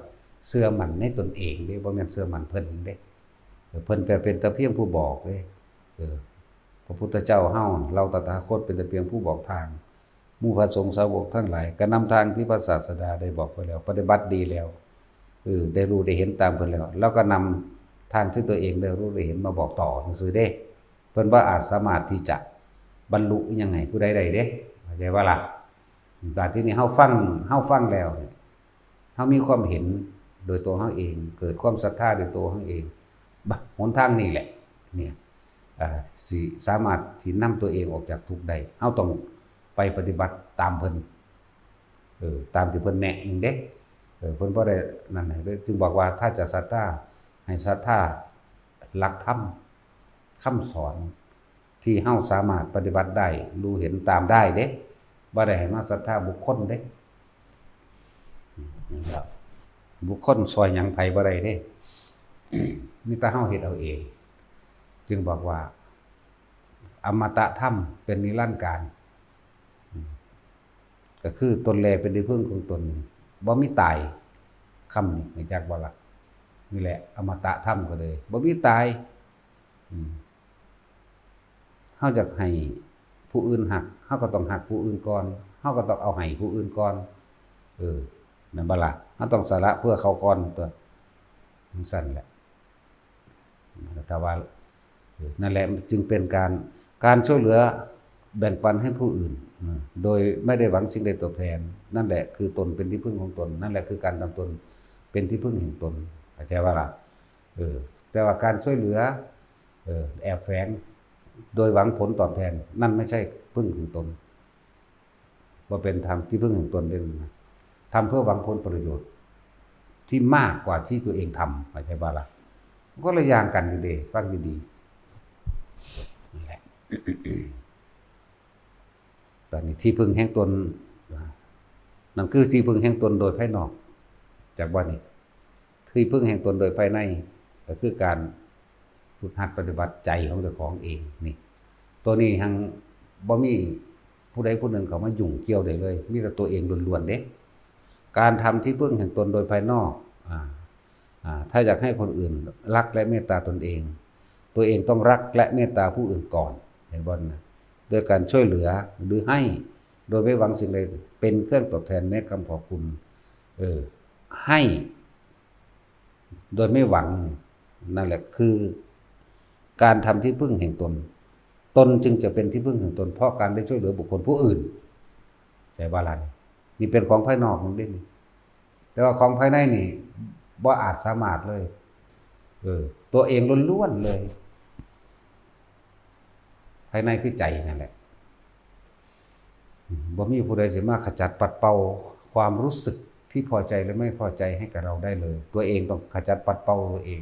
เชื่อมั่นในตนเองเด้บ่แม่นเชื่อมั่นเพิ่นเด้เพิ่นแต่เป็นแต่เพียงผู้บอกเด้พระพุทธเจ้าเฮาเราตถาคตเป็นแต่เพียงผู้บอกทางหมู่พระสงฆ์สาวกทั้งหลายก็นำทางที่พระศาสดาได้บอกไว้แล้วปฏิบัติดีแล้วได้รู้ได้เห็นตามเพิ่นแล้วก็นำทางที่ตัวเองได้รู้ได้เห็นมาบอกต่อซื่อๆเด้เพิ่นบ่อาจสามารถที่จะบรรลุยังไงผู้ใดได้เด้เข้าใจว่าล่ะแต่ที่นี่เฮาฟังแล้วเฮามีความเห็นโดยตัวเฮาเองเกิดความศรัทธาโดยตัวเฮาเองหนทางนี้แหละเนี่ยสิสามารถที่นำตัวเองออกจากทุกข์ได้เฮาต้องไปปฏิบัติตามเพิ่นตามที่เพิ่นแนะนี่เด้เพิ่นบ่ได้นั่นให้จึงบอกว่าถ้าจะศรัทธาให้ศรัทธาหลักธรรมคำสอนที่เฮาสามารถปฏิบัติได้รู้เห็นตามได้เด้บ่ได้ให้มาศรัทธาบุคคลเด้นี่ครับบุคคลซอยหยังไผบ่ได้เด้มีแต่เฮาเฮ็ดเอาเองจึงบอกว่าอมตะธรรมเป็นนิรันดร์กาลก็คือตนแลเป็นที่พึ่งของตนบ่มีตายคำนี้ให้จักบ่ล่ะนี่แหละอมตะธรรมก็เลยบ่มีตายเฮาจะให้ผู้อื่นหักเฮาก็ต้องหักผู้อื่นก่อนเฮาก็ต้องเอาให้ผู้อื่นก่อนนั่นบ่ล่ะเฮาต้องสละเพื่อเขาก่อนตัวสั่นแหละแต่ว่านั่นแหละจึงเป็นการช่วยเหลือแบ่งปันให้ผู้อื่นโดยไม่ได้หวังสิ่งใดตอบแทนนั่นแหละคือตนเป็นที่พึ่งของตนนั่นแหละคือการทำตนเป็นที่พึ่งแห่งตนเข้าใจว่าล่ะแต่ว่าการช่วยเหลือแอบแฝงโดยหวังผลตอบแทนนั่นไม่ใช่พึ่งของตนว่าเป็นธรรมที่พึ่งแห่งตนเป็นทำเพื่อหวังผลประโยชน์ที่มากกว่าที่ตัวเองทำเข้าใจว่าล่ะก็เลยอย่างกันอยู่ดีฟังดีๆนี่แหละตอนนี้ที่พึ่งแห่งตนนั่นคือที่พึ่งแห่งตนโดยภายนอกจากว่านี่ที่พึ่งแห่งตนโดยภายในก็คือการฝึกหัดปฏิบัติใจของเจ้าของเองนี่ตัวนี้ทั้งบ่มีผู้ใดผู้หนึ่งเขามายุ่งเกี่ยวได้เลยมีแต่ตัวเองล้วนๆเด้การทำที่พึ่งแห่งตนโดยภายนอกถ้าอยากให้คนอื่นรักและเมตตาตนเองตัวเองต้องรักและเมตตาผู้อื่นก่อนเห็นบ่นะโดยการช่วยเหลือหรือให้โดยไม่หวังสิ่งใดเป็นเครื่องตอบแทนแม้คำขอบคุณให้โดยไม่หวังนั่นแหละคือการทำที่พึ่งแห่งตนตนจึงจะเป็นที่พึ่งแห่งตนเพราะการได้ช่วยเหลือบุคคลผู้อื่นใช่บ่ล่ะนี่เป็นของภายนอกของเด่นแต่ว่าของภายในนี่บ่อาจสามารถเลยตัวเองล้วนๆเลยภายในคือใจนั่นแหละบ่มีผู้ใดสิมาขจัดปัดเป่าความรู้สึกที่พอใจหรือไม่พอใจให้กับเราได้เลยตัวเองต้องขจัดปัดเป่าตัวเอง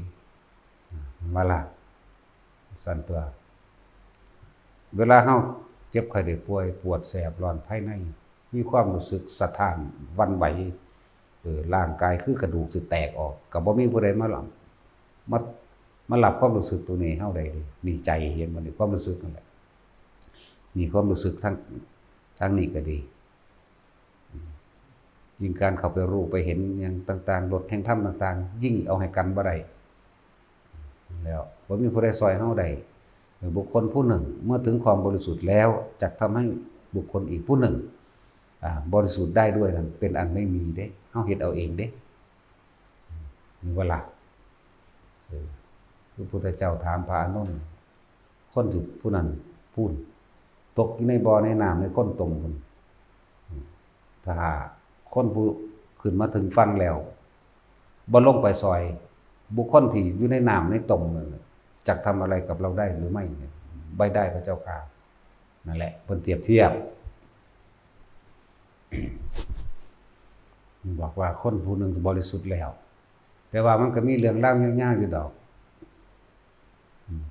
มาล่ะสั่นตัวเวลาเฮาเจ็บไข้ได้ป่วยปวดแสบร้อนภายในมีความรู้สึกสะท้านวันไหวร่างกายคือกระดูกสิแตกออกก็บ่มีผู้ใดมาหลับความรู้สึกตัวนี้เฮาได้นี่ใจเห็นมันนี่ความรู้สึกนั่นแหละนี่ความรู้สึกทั้งนี้ก็ดียิ่งการเข้าไปรู้ไปเห็นอย่างต่างๆรถแห่งธรรมต่างๆยิ่งเอาให้กันบ่ได้แล้วบ่มีผู้ใดซอยเฮาได้บุคคลผู้หนึ่งเมื่อถึงความบริสุทธิ์แล้วจะทำให้บุคคลอีกผู้หนึ่งบริสุทธิ์ได้ด้วยนั่นเป็นอันไม่มีเด้เฮาเฮ็ดเอาเองเด้นี่ว่าล่ะพระพุทธเจ้าถามพระอานนท์คนที่ผู้นั้นพูดตกอยู่ในบ่อในน้ำในคนตมพุ่นถ้าคนผู้ขึ้นมาถึงฝั่งแล้วบ่ลงไปซอยบุคคลที่อยู่ในน้ำในตมนั่นจักทำอะไรกับเราได้หรือไม่ไม่ได้พระเจ้าค่ะนั่นแหละเพิ่นเปรียบเทียบบอกว่าคนผู้หนึ่งบริสุทธิ์แล้วแต่ว่ามันก็มีเรื่องเล่ายาวๆอยู่ดอก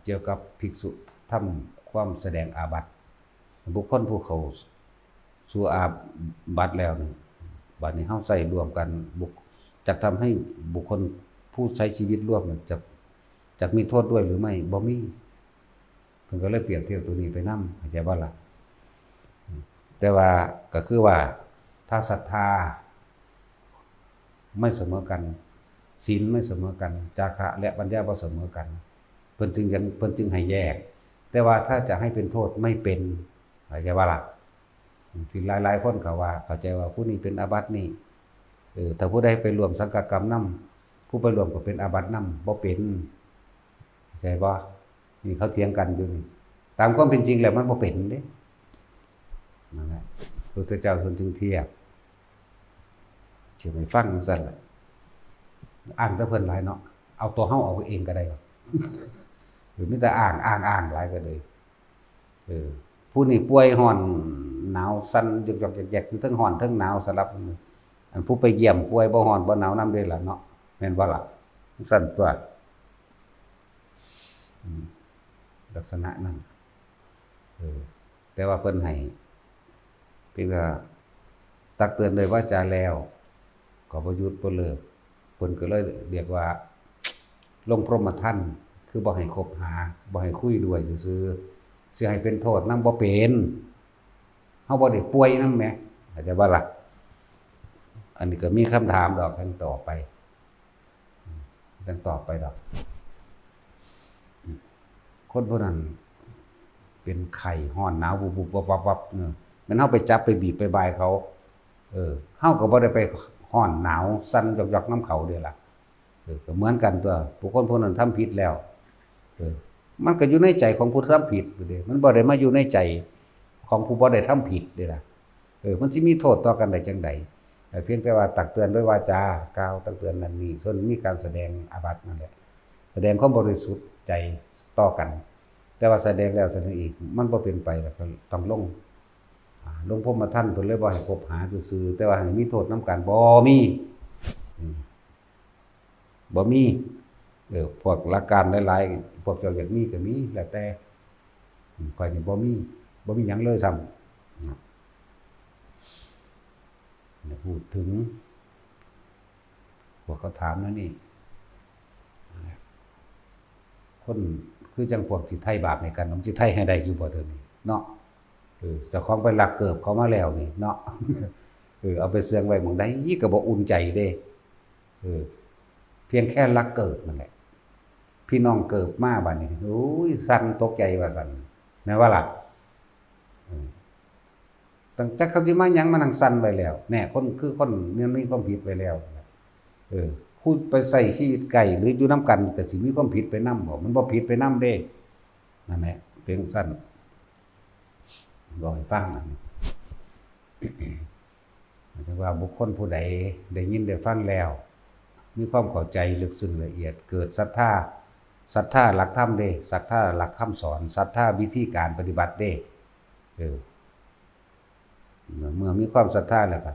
เกี่ยวกับภิกษุทำความแสดงอาบัติบุคคลผู้เขาสู่อาบัติแล้วนี่บัดนี้เฮาใส่รวมกัน จะทำให้บุคคลผู้ใช้ชีวิตร่วมจะมีโทษด้วยหรือไม่บ่มีเพิ่นก็เลยเปรียบเทียบตัวนี้ไปนำเข้าใจบ่ล่ะแต่ว่าก็คือว่าถ้าศรัทธาไม่เสมอกันศีลไม่เสมอกันจาคะและปัญญาบ่เสมอกันเพิ่นจึงให้แยกแต่ว่าถ้าจะให้เป็นโทษไม่เป็นเข้าใจบ่ล่ะที่หลายๆคนเขาว่าเข้าใจว่าผู้นี้เป็นอาบัตินี่ถ้าผู้ใดไปร่วมสังฆกรรมนำผู้ไปร่วมก็เป็นอาบัตินำบ่เป็นเข้าใจบ่นี่เขาเถียงกันอยู่นี่ตามความเป็นจริงแล้วมันบ่เป็นเด้นั่นแหละพระพุทธเจ้าทรงจึงเทียบเชื่อไม่ฟังจังซั่นล่ะอ่านแต่เพิ่นหลายเนาะเอาตัวเฮาเอาเองก็ได้หรือมีแต่อ้างหลายก็เลยผู้นี่ป่วยร้อนหนาวสั่นหยอกๆแยกๆอยู่ทั้งร้อนทั้งหนาวสลับอันผู้ไปเยี่ยมป่วยบ่ร้อนบ่หนาวนำเด้ล่ะเนาะแม่นบ่ล่ะสั่นตัวลักษณะนั้นแต่ว่าเพิ่นให้เพียงแต่ตักเตือนโดยวาจาแล้วก็บ่หยุดบ่เลิกเพิ่นก็เลยเรียกว่าลงพรหมทัณฑ์คือบ่ให้คบหาบ่ให้คุยด้วยซื่อๆสิให้เป็นโทษนำบ่เป็นเฮาบ่ได้ป่วยนำแหมเข้าใจบ่ล่ะอันนี้ก็มีคำถามดอกกันต่อไปดอกคนพวกนั้นเป็นไข้ร้อนหนาวบุบๆวับๆเนี่ยมันเฮาไปจับไปบีบไปบายเขาเฮาก็บ่ได้ไปร้อนหนาวสั่นหยอกๆนำเขาเด้ล่ะก็เหมือนกันตัวผู้คนพวกนั้นทำผิดแล้วมันก็อยู่ในใจของผู้ทำผิดเด้มันบ่ได้มาอยู่ในใจของผู้บ่ได้ทำผิดเด้ล่ะมันสิมีโทษต่อกันได้จังได๋เพียงแต่ว่าตักเตือนด้วยวาจากล่าวตักเตือนนั่นนี่ส่วนมีการแสดงอาบัตินั่นแหละแสดงความบริสุทธิ์ใจต่อกันแต่ว่าแสดงแล้วแสดงอีกมันบ่เป็นไปแล้วก็ต้องลงพรหมทัณฑ์เพิ่นเลยบ่ให้คบหาซื่อๆแต่ว่าให้มีโทษนำกันบ่มีพวกหลักการหลายๆพวกเจ้าอยากมีก็มีแล้วแต่ข้อยนี่บ่มีหยังเลยซ้ำพูดถึงพวกเขาถามนั่นนี่คนคือจังพวกสิไถ่บาปในกันผมสิไถ่ให้ได้อยู่บ่เด้อนี่เนาะเจ้าของไปลักเกิบเขามาแล้วนี่เนาะเอาไปเสื่องไว้หม้องใดก็บ่อุ่นใจเด้เพียงแค่ลักเกิบนั่นแหละพี่น้องเกิบมาบัดนี้โอ้ยสั่นตกใจว่าสั่นแม่ว่าล่ะตั้งจักเขาสิมาหยังมานั่งสั่นไว้แล้วแน่คนคือคนมันมีความผิดไว้แล้วพูดไปใส่ชีวิตไก่หรืออยู่นํกันก็สิมีความผิดไปนำบ่มันบ่ผิดไปนำเด้นั่นแหละเพียงสั่นบอกให้ฟังอันนี้จังว่าบุคคลผู้ใดได้ยินได้ฟังแล้วมีความเข้าใจลึกซึ้งละเอียดเกิดศรัทธาหลักธรรมเด้ศรัทธาหลักคำสอนศรัทธาวิธีการปฏิบัติเด้เมื่อมีความศรัทธาแล้วก็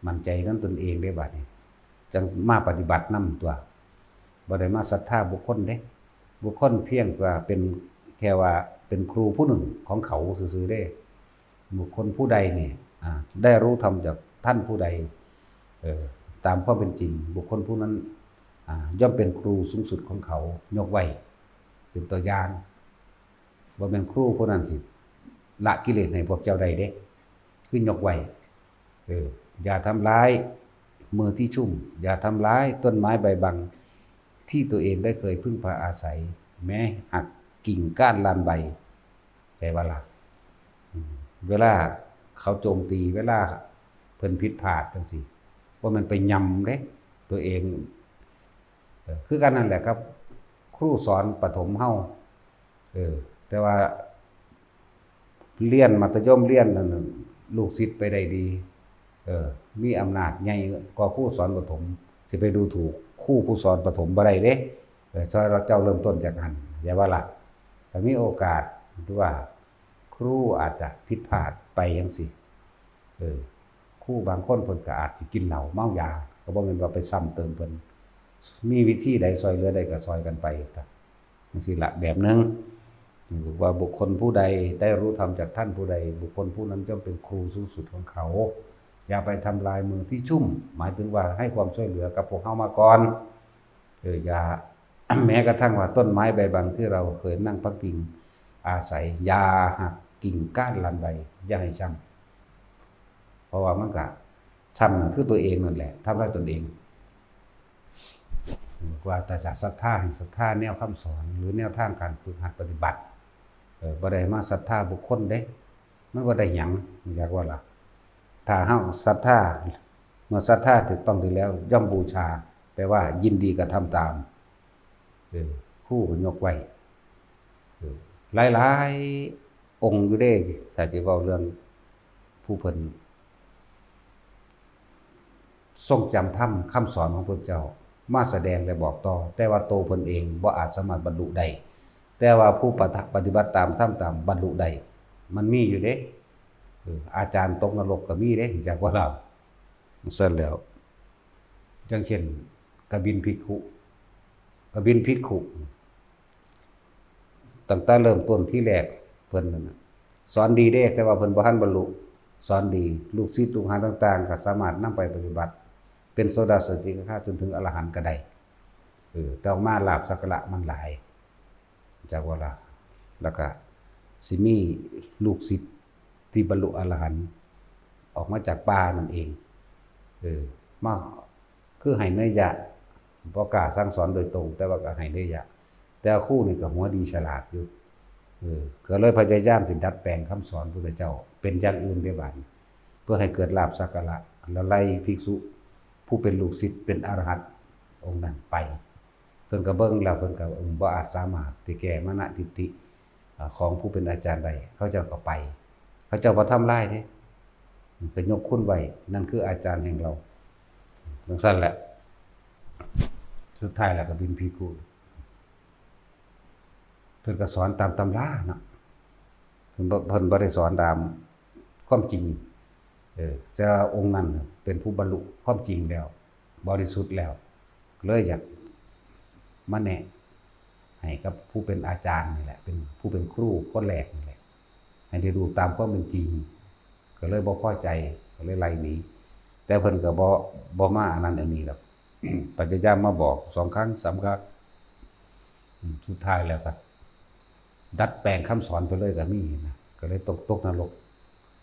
มั่นใจนำตนเองได้บัดนี้จังมาปฏิบัตินำตัวบ่ได้มาศรัทธาบุคคลเด้บุคคลเพียงว่าเป็นแค่ว่าเป็นครูผู้หนึ่งของเขาซื่อๆเด้บุคคลผู้ใดนี่ได้รู้ธรรมจากท่านผู้ใดตามความเป็นจริงบุคคลผู้นั้นย่อมเป็นครูสูงสุดของเขายกไว้เป็นตัวอย่างบ่แม่นครูผู้นั้นสิละกิเลสให้พวกเจ้าใดเด้คือยกไว้อย่าทำร้ายมือที่ชุ่มอย่าทำร้ายต้นไม้ใบบังที่ตัวเองได้เคยพึ่งพาอาศัยแม้หักกิ่งก้านลานใบใช่ว่าล่ะเวลาเขาโจมตีเวลาเพิ่นผิดพลาดจังซี่ว่ามันไปยำเด้ตัวเองคือกันนั่นแหละครับครูสอนประถมเฮาแต่ว่าเรียนมัธยมเรียนนั่นลูกศิษย์ไปได้ดีมีอำนาจใหญ่กว่าครูสอนประถมสิไปดูถูกครูผู้สอนประถมบ่ได้เด้ช่วยเราเจ้าเริ่มต้นจากหันอย่าว่าล่ะถ้ามีโอกาสหรือว่าครูอาจจะผิดพลาดไปจังซี่ครูบางคนเพิ่นก็อาจสิกินเหล้าเมายาก็บ่แม่นว่าไปซ้ำเติมเพิ่นมีวิธีใดซอยเหลือได้ก็ซอยกันไปจังซี่ล่ะแบบนึงว่าบุคคลผู้ใดได้รู้ธรรมจากท่านผู้ใดบุคคลผู้นั้นย่อมเป็นครูสูงสุดของเขา อย่าไปทำลายมือที่ชุ่มหมายถึงว่าให้ความช่วยเหลือกับพวกเฮามาก่อนอย่า แม้กระทั่งว่าต้นไม้ใบบางที่เราเคยนั่งพักพิงอาศัยอย่าหักกิ่งก้านลำใบอย่าให้ช้ำเพราะว่ามันก็ช้ำนั่นคือตัวเองนั่นแหละทำร้ายตนเองว่าแต่จะศรัทธาให้ศรัทธาแนวคำสอนหรือแนวทางการฝึกหัดปฏิบัติบ่ได้มาศรัทธาบุคคลเด้มันบ่ได้หยังอยากว่าล่ะถ้าเฮาศรัทธาเมื่อศรัทธาถูกต้องดีแล้วย่อมบูชาแปลว่ายินดีกระทำตามคู่ก็ยกไว้หลายๆองค์อยู่เด้ถ้าจะเว้าเรื่องผู้เพิ่นทรงจำธรรมคำสอนของพระเจ้ามาแสดงและบอกต่อแต่ว่าโตเพิ่นเองบ่อาจสามารถบรรลุได้แต่ว่าผู้ปฏิบัติตามธรรมตามบรรลุได้มันมีอยู่เด้อาจารย์ตกนรกก็มีเด้จากว่าเราเสร็จแล้วจังเช่นกบินภิกขุตั้งแต่เริ่มต้นที่แรกเพิ่นนั่นน่ะสอนดีเด้แต่ว่าเพิ่นบ่ทันบรรลุสอนดีลูกศิษย์ลูกหาต่างๆก็สามารถนำไปปฏิบัติเป็นโสดาสกิทาคาจนถึงอรหันต์ก็ได้แต่ออกมาลาภสักการะมันหลายจากว่าล่ะแล้วก็สิมีลูกศิษย์ที่บรรลุอรหันต์ออกมาจากป่านั่นเองมาคือให้เนยยะบ่กล้าสั่งสอนโดยตรงแต่ว่าก็ให้เนยยะแต่ครูนี่ก็หัวดีฉลาดอยู่ก็เลยพยายามสิดัดแปลงคำสอนพระพุทธเจ้าเป็นอย่างอื่นได้บัดเพื่อให้เกิดลาภสักการะแล้วไล่ภิกษุผู้เป็นลูกศิษย์เป็นอรหันต์องค์นั้นไปเพิ่นก็เบิ่งแล้วเพิ่นก็บ่อาจสามารถที่แก้มนะทิฏฐิของผู้เป็นอาจารย์ได้เขาเจ้าก็ไปเขาเจ้าบ่ทำลายเด้ก็ยกคุณไว้นั่นคืออาจารย์แห่งเราจังซั่นแหละสุดท้ายแล้วก็บินภิกขุเพิ่นก็สอนตามตำราเนาะเพิ่นบ่ได้สอนตามความจริงจะองค์นั้นเป็นผู้บรรลุความจริงแล้วบริสุทธิ์แล้วเลยอยากมาแนะให้กับผู้เป็นอาจารย์นี่แหละเป็นผู้เป็นครูคนแรกนี่แหละให้ได้ดูตามความเป็นจริงก็เลยบ่พอใจก็เลยไล่หนีแต่เพิ่นก็บ่มาอันนั้นอันนี้หรอกพยายามมาบอก2ครั้ง3ครั้งสุดท้ายแล้วก็ดัดแปลงคำสอนไปเลยก็มีนะก็เลยตกนรก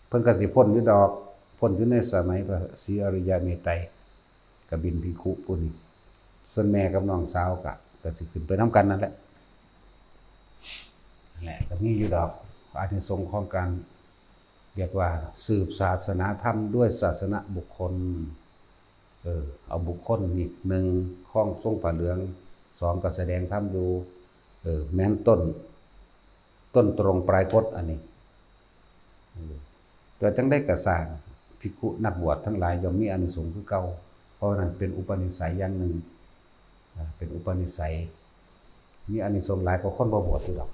เพิ่นก็สิพ้นอยู่ดอกพ้นอยู่ในสมัยพระศรีอริยเมตไตรกบินภิกขุผู้นี้ส่วนแม่กับน้องสาวก็สิขึ้นไปนำกันนั่นแหละก็มีอยู่ดอกอานิสงส์ของการเรียกว่าสืบศาสนาธรรมด้วยศาสนบุคคลเอาบุคคลนี่1คล้องทรงผ้าเหลือง2ก็แสดงธรรมอยู่แม้นต้นตรงปลายคดอันนี้แต่จังได้ก็สร้างภิกขุนักบวชทั้งหลายย่อมมีอานิสงส์คือเก่าเพราะนั้นเป็นอุปนิสัยอย่างหนึ่งเป็นอุปนิสัยมีอานิสงส์หลายกว่าคนบ่บวชอยู่ดอก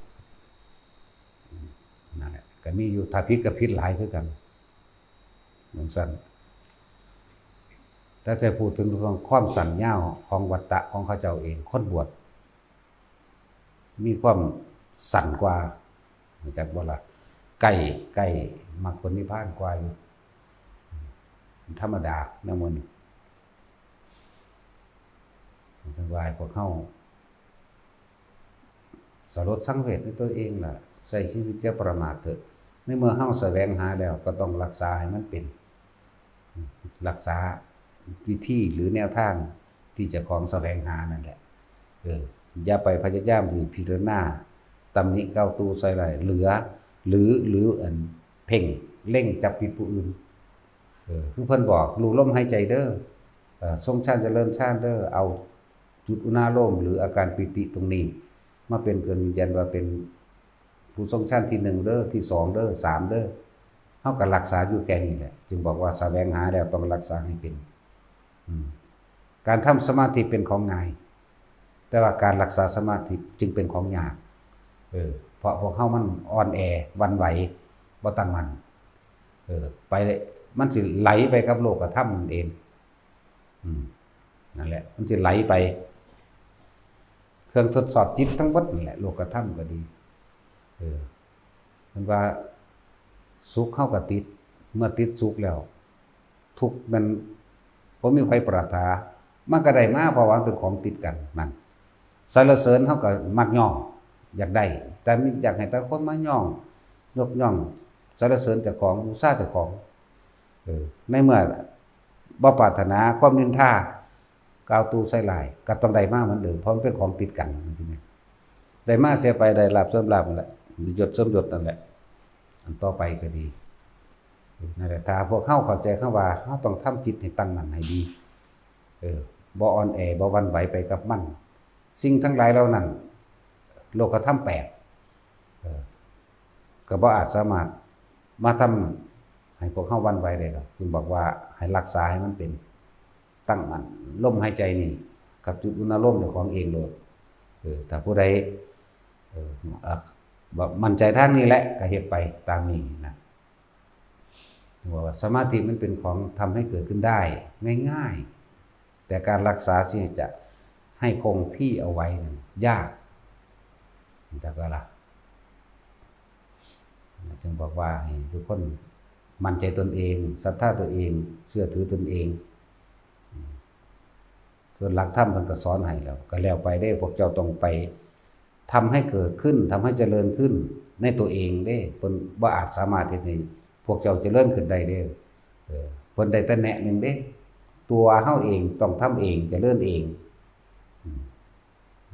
นั่นแหละก็มีอยู่ถ้าผิดก็ผิดหลายคือกันเหมือนซั่นแต่จะพูดถึงเรื่องความสั้นยาวของวัฏฏะของเขาเจ้าเองคนบวชมีความสั้นกว่าจากบ่ล่ะใกล้มรรคผลนิพพานกว่าอยู่ธรรมดาแนวมื้อนี้จังว่าพวกเฮาสลดสังเวชในตัวเองล่ะใช้ชีวิตอย่าประมาทเถิดในเมื่อเฮาแสวงหาแล้วก็ต้องรักษาให้มันเป็นรักษาวิธีหรือแนวทางที่เจ้าของแสวงหานั่นแหละอย่าไปพยายามที่พิจารณาตำหนิก้าวตู้ใส่ไหลหรืออันเพ่งเล่งจับผิดผู้อื่นคือเพิ่นบอกรู้ลมหายใจเด้อทรงฌานเจริญฌานเด้อเอาจุดอุณาโลมหรืออาการปิติตรงนี้มาเป็นเกินยืนยันว่าเป็นผู้ทรงฌานที่1เด้อที่2เด้อ3เด้อเฮาก็รักษาอยู่แค่นี้แหละจึงบอกว่าแสวงหาแล้วต้องรักษาให้เป็นการทำสมาธิเป็นของง่ายแต่ว่าการรักษาสมาธิจึงเป็นของยากเพราะพวกเฮามันอ่อนแอหวั่นไหวบ่ตั้งมั่นไปมันสิไหลไปกับโลกธรรมนั่นเองนั่นแหละมันสิไหลไปเครื่องทดสอบจิตทั้งหมดนั่นแหละโลกธรรมก็ดีมันว่าสุขเข้ากับติดเมื่อติดสุขแล้ว ทุกข์มันบ่มีไผปรารถนามันก็ได้มาเพราะว่ามันเป็นของติดกันนั่นสรรเสริญเฮาก็มักย่องอยากได้แต่มีอยากให้แต่คนมาย่องยกย่องสรรเสริญเจ้าของบูชาเจ้าของในเมื่อบ่ปรารถนาความนินทากล่าวตูใส่ร้ายก็ต้องได้มาเหมือนเดิมเพราะมันเป็นของติดกันใช่มั้ยได้มาเสียไปได้ลาภเสริมลาภนั่นแหละยศเสริมยศนั่นแหละอันต่อไปก็ดีนั่นแหละถ้าพวกเฮาเข้าใจคำว่าเฮาต้องทำจิตให้ตั้งมั่นให้ดีบ่อ่อนแอบ่หวั่นไหวไปกับมันสิ่งทั้งหลายเหล่านั้นโลกธรรม8ก็บ่อาจสามารถมาทำให้พวกเฮาหวั่นไหวได้ดอกจึงบอกว่าให้รักษาให้มันเป็นตั้งมั่นลมหายใจนี่กับจุดอุณหภูมิของเองโลดถ้าผู้ใดบ่มั่นใจทางนี้แหละก็เฮ็ดไปตามนี้นะว่าสมาธิมันเป็นของทำให้เกิดขึ้นได้ง่ายๆแต่การรักษาที่จะให้คงที่เอาไว้นั้นยากจักว่าล่ะจึงบอกว่าให้ทุกคนมั่นใจตนเองศรัทธาตัวเองเชื่อถือตนเองส่วนหลักธรรมเพิ่นก็สอนให้แล้วก็แล้วไปได้พวกเจ้าต้องไปทำให้เกิดขึ้นทำให้เจริญขึ้นในตัวเองเด้เพิ่นบ่อาจสามารถเฮ็ดให้พวกเจ้าเจริญขึ้นได้เด้เพิ่นได้แต่แนะนึงเด้ตัวเฮาเองต้องทำเองเจริญเอง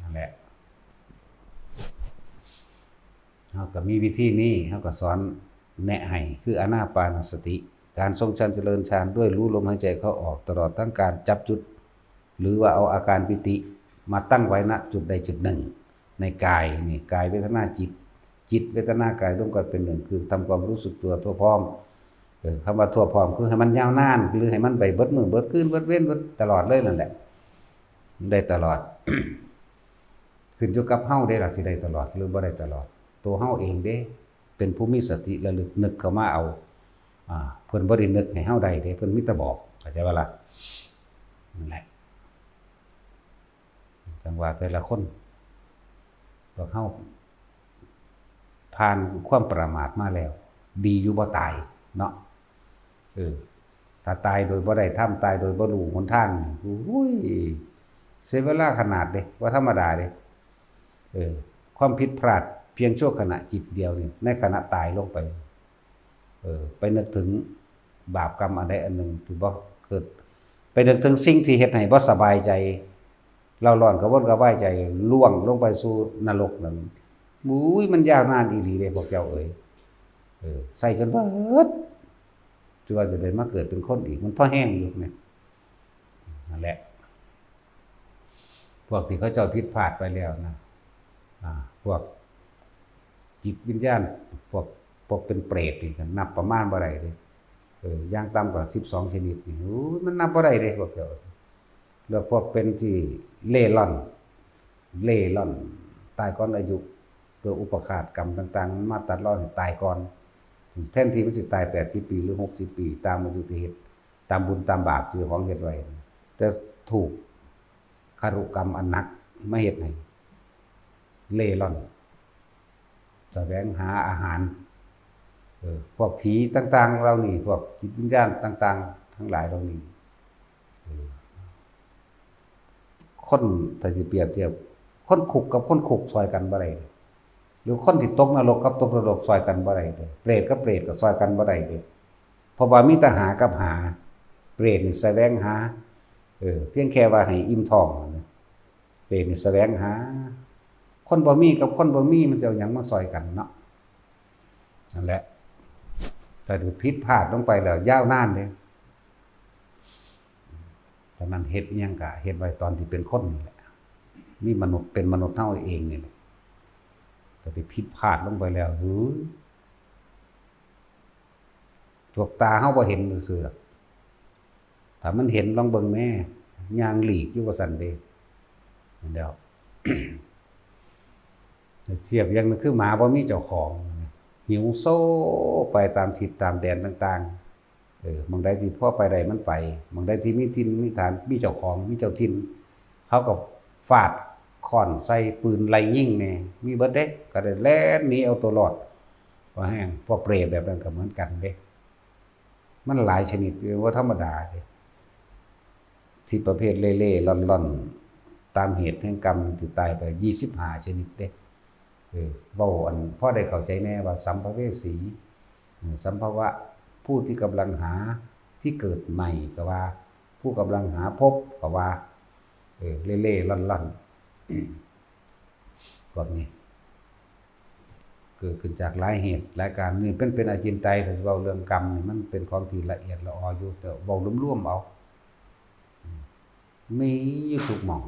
นั่นแหละเฮาก็มีวิธีนี้เฮาก็สอนแนะให้คืออานาปานสติการทรงฌานเจริญฌานด้วยรู้ลมหายใจเข้าออกตลอดทั้งการจับจุดหรือว่าเอาอาการปิติมาตั้งไว้ณจุดใดจุดหนึ่งในกายนี่กายเวทนาจิตจิตเวทนากายรวมกันเป็นหนึ่งคือทำความรู้สึกตัวทั่วพร้อมคำว่าทั่วพร้อมคือให้มันยาวนานหรือให้มันไปเบิดมื้อเบิดคืนเบิดเว้นเบิดตลอดเลยนั่นแหละได้ตลอด ขึ้นอยู่กับเฮาได้ล่ะสิได้ตลอดหรือบ่ได้ตลอดตัวเฮาเองเด้เป็นผู้มีสติระลึกนึกเข้ามาเอาเพิ่นบ่ได้นึกให้เฮาได้เด้เพิ่นมีแต่บอกเข้าใจบ่ล่ะนั่นแหละจังว่าแต่ละคนพวกเฮาผ่านความประมาทมาแล้วดีอยู่บ่ตายเนาะถ้าตายโดยบ่ได้ทำตายโดยบ่รู้หนทางอุ้ยเสียเวลาขนาดเด้ว่าธรรมดาเด้ความผิดพลาดเพียงชั่วขณะจิตเดียวนี่ในขณะตายลงไปไปนึกถึงบาปกรรมอันใดอันหนึ่งที่บ่เกิดไปนึกถึงสิ่งที่เฮ็ดให้บ่สบายใจเราร้อนกระวนกระวายใจล่วงลงไปสู่นรกนั่นอุ้ยมันยาวนานอีหลีเด้พวกเจ้าใส่จนเบิดจนว่าจะได้มาเกิดเป็นคนอีกมันพอแห้งอยู่เนี่ยนั่นแหละพวกที่เขาเจ้าผิดพลาดไปแล้วนะพวกจิตวิญญาณพวกเป็นเปรตนี่กันนับประมาณบ่ได้เด้อย่างต่ำกว่า12ชนิดนี่มันนับบ่ได้เด้พวกเจ้าแล้วพวกเป็นที่เล่ร่อนตายก่อนอายุโดยอุปขาตกรรมต่างๆมาตัดรอดให้ตายก่อนแทนที่มันสิตาย80ปีหรือ60ปีตามอายุที่เฮ็ดตามบุญตามบาปที่ของเฮ็ดไว้แต่ถูกคารุกรรมอันหนักมาเฮ็ดให้เล่ร่อนแสวงหาอาหารพวกผีต่างๆเหล่านี้พวกจิตวิญญาณต่างๆทั้งหลายเหล่านี้คนถ้าสิเปรียบเทียบคนคุกกับคนคุกซอยกันบ่ได้หรือคนที่ตกนรกกับตกนรกซอยกันบ่ได้เปรตกับเปรตก็ซอยกันบ่ได้เพราะว่ามีแต่หากับหาเปรตนี่แสวงหาเพียงแค่ว่าให้อิ่มท้องเปรตนี่แสวงหาคนบ่มีกับคนบ่มีมันจะเอาหยังมาซอยกันเนาะนั่นแหละแต่ถ้าผิดพลาดลงไปแล้วยาวนานเด้ตอนนั้นเฮ็ดอิหยังก็เฮ็ดไว้ตอนที่เป็นคนนี่แหละมีมนุษย์เป็นมนุษย์เฮาเองนี่แหละแต่ไปผิดพลาดลงไปแล้วพวกตาเฮาบ่เห็นซื่อๆถ้ามันเห็นลองเบิ่งแม่ย่างหลีกอยู่ว่าซั่นเด้นั่นแล้ว เทียบอย่างนึงคือหมาบ่มีเจ้าของหิวโซไปตามทิศตามแดนต่างๆบางใดที่พ่อไปใดมันไปบางใดที่มีถิ่นมีฐานมีเจ้าของมีเจ้าถิ่นเขาก็ฟาดค้อนใส่ปืนไล่ยิงแน่มีเบิดเด้ก็ได้แล่นหนีเอาตัวรอดว่าแห้งพวกเปรตแบบนั้นก็เหมือนกันเด้ มันหลายชนิดว่าธรรมดาเลยที่ประเภทเล่ๆล่อนๆตามเหตุแห่งกรรมที่ตายไป25ชนิดเด้เว้าอันพอได้เข้าใจแน่ว่าสัมภเวสีสัมภวะผู้ที่กำลังหาที่เกิดใหม่ก็ว่าผู้กำลังหาพบก็ว่าเล่ๆล่อนๆพวกนี้เกิดขึ้นจากหลายเหตุหลายการนี่เป็นอาจินไตยถ้าเว้าเรื่องกรรมนี่มันเป็นของที่ละเอียดละอออยู่แต่เว้ารวมๆเอามีอยู่ทุกหม่อง